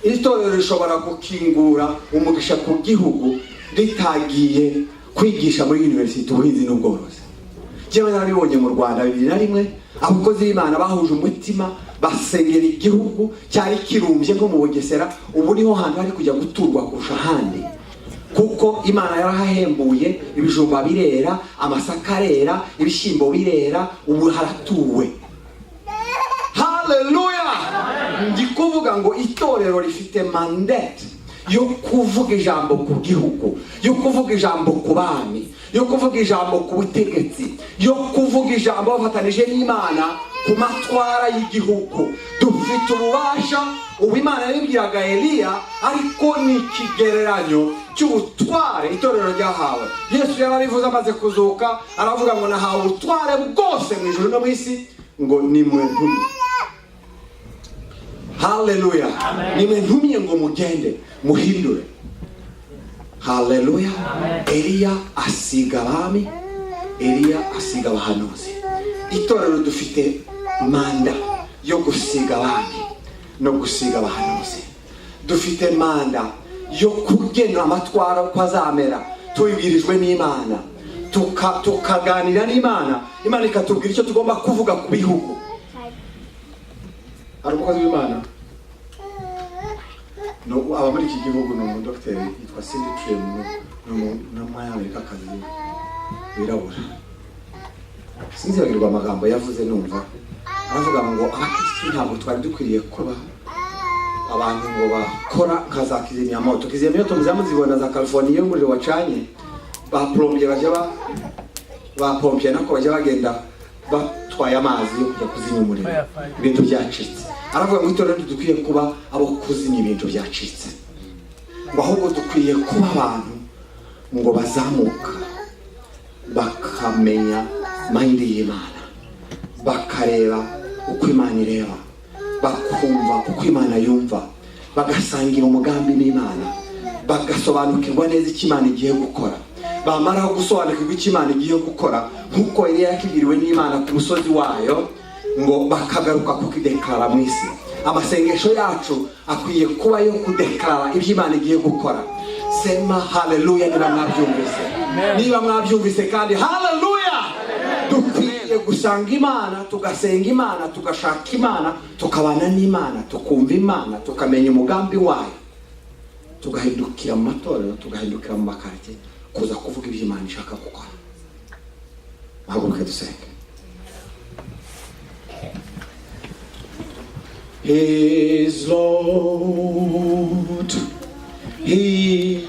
Itorero rishobora gukingura umugisha ku gihugu ritagiye kwigisha muri university ubuhinzi n'ubworozi. Jewe narabibonye mu Rwanda 2001, abakozi b'Imana bahuje umutima basengera igihugu cyari kirumbye nko mu Bugesera. Ubu niho hantu hari kujya guturwa kurusha ahandi, kuko Imana yarahahembuye. Ibijumba birera, amasaka arera, ibishyimbo birera, ubu haratuwe. Haleluya. Ndi kuvuga ngo itorero rifite mandate yo kuvuga ijambo ku gihugu, yo kuvuga ijambo ku bami, yo kuvuga ijambo ku butegetsi, yo kuvuga ijambo bafatanije n'Imana ku matwara y'igihugu. Dufite ububasha. Ubu Imana yabibwiraga Eliya, ariko ni ikigereranyo cy'ubutware itorero ryahawe. Yesu yarabivuze amaze kuzuka, aravuga ngo nahawe ubutware bwose mu ijuru no mu isi, ngo nimwe ntumye. Haleluya. Nimwe ntumye ngo mugende muhindure. haleluya. Eliya asiga abami, Eliya asiga abahanuzi. Itorero dufite manda yo gusiga abami no gusiga abahanuzi. Dufite manda yo kugena amatwara uko azamera tubibwirijwe n'Imana, tukaganira n'Imana, Imana ikatubwira icyo tugomba kuvuga ku bihugu. Hari umukozi w'Imana no aba muri iki gihugu, ni umudokiteri yitwa Cindy Trem, n'umunyamerikakazi wirabura. Sinzibagirwa amagambo yavuze numva aravuga ngo abakristo ntabwo twari dukwiriye kuba abantu ngo bakora nka za kizimyamoto. Kizimyamoto muzamuzibona za California iyo umuriro wacanye baplombye bapompye nako bajya bagenda batwaye amazi yo kujya kuzimya umuriro ibintu byacitse. Aravuga ngo itorero dukwiye kuba abo kuzimya ibintu byacitse, ngo ahubwo dukwiye kuba abantu ngo bazamuka bakamenya mind y'Imana, bakareba uko Imana ireba, bakumva uko Imana yumva, bagasangira umugambi n'Imana, bagasobanukirwa neza icyo Imana igiye gukora. Bamara gusobanukirwa icyo Imana igiye gukora nkuko Eliya yakibwiriwe n'Imana ku musozi wayo, ngo bakagaruka kukideklara mu isi. Amasengesho yacu akwiye kuba yo kudeklara ibyo Imana igiye gukora. Sema haleluya niba mwabyumvise. Niba mwabyumvise kandi haleluya. Dukwiye gusanga Imana, tugasenga Imana, tugashaka Imana, tukabana n'Imana, tukumva Imana, tukamenya umugambi wayo, tugahindukira mu matorero, tugahindukira mu makarite kuza kuvuga ibyo Imana ishaka gukora. Haguruke dusenge. He is Lord, He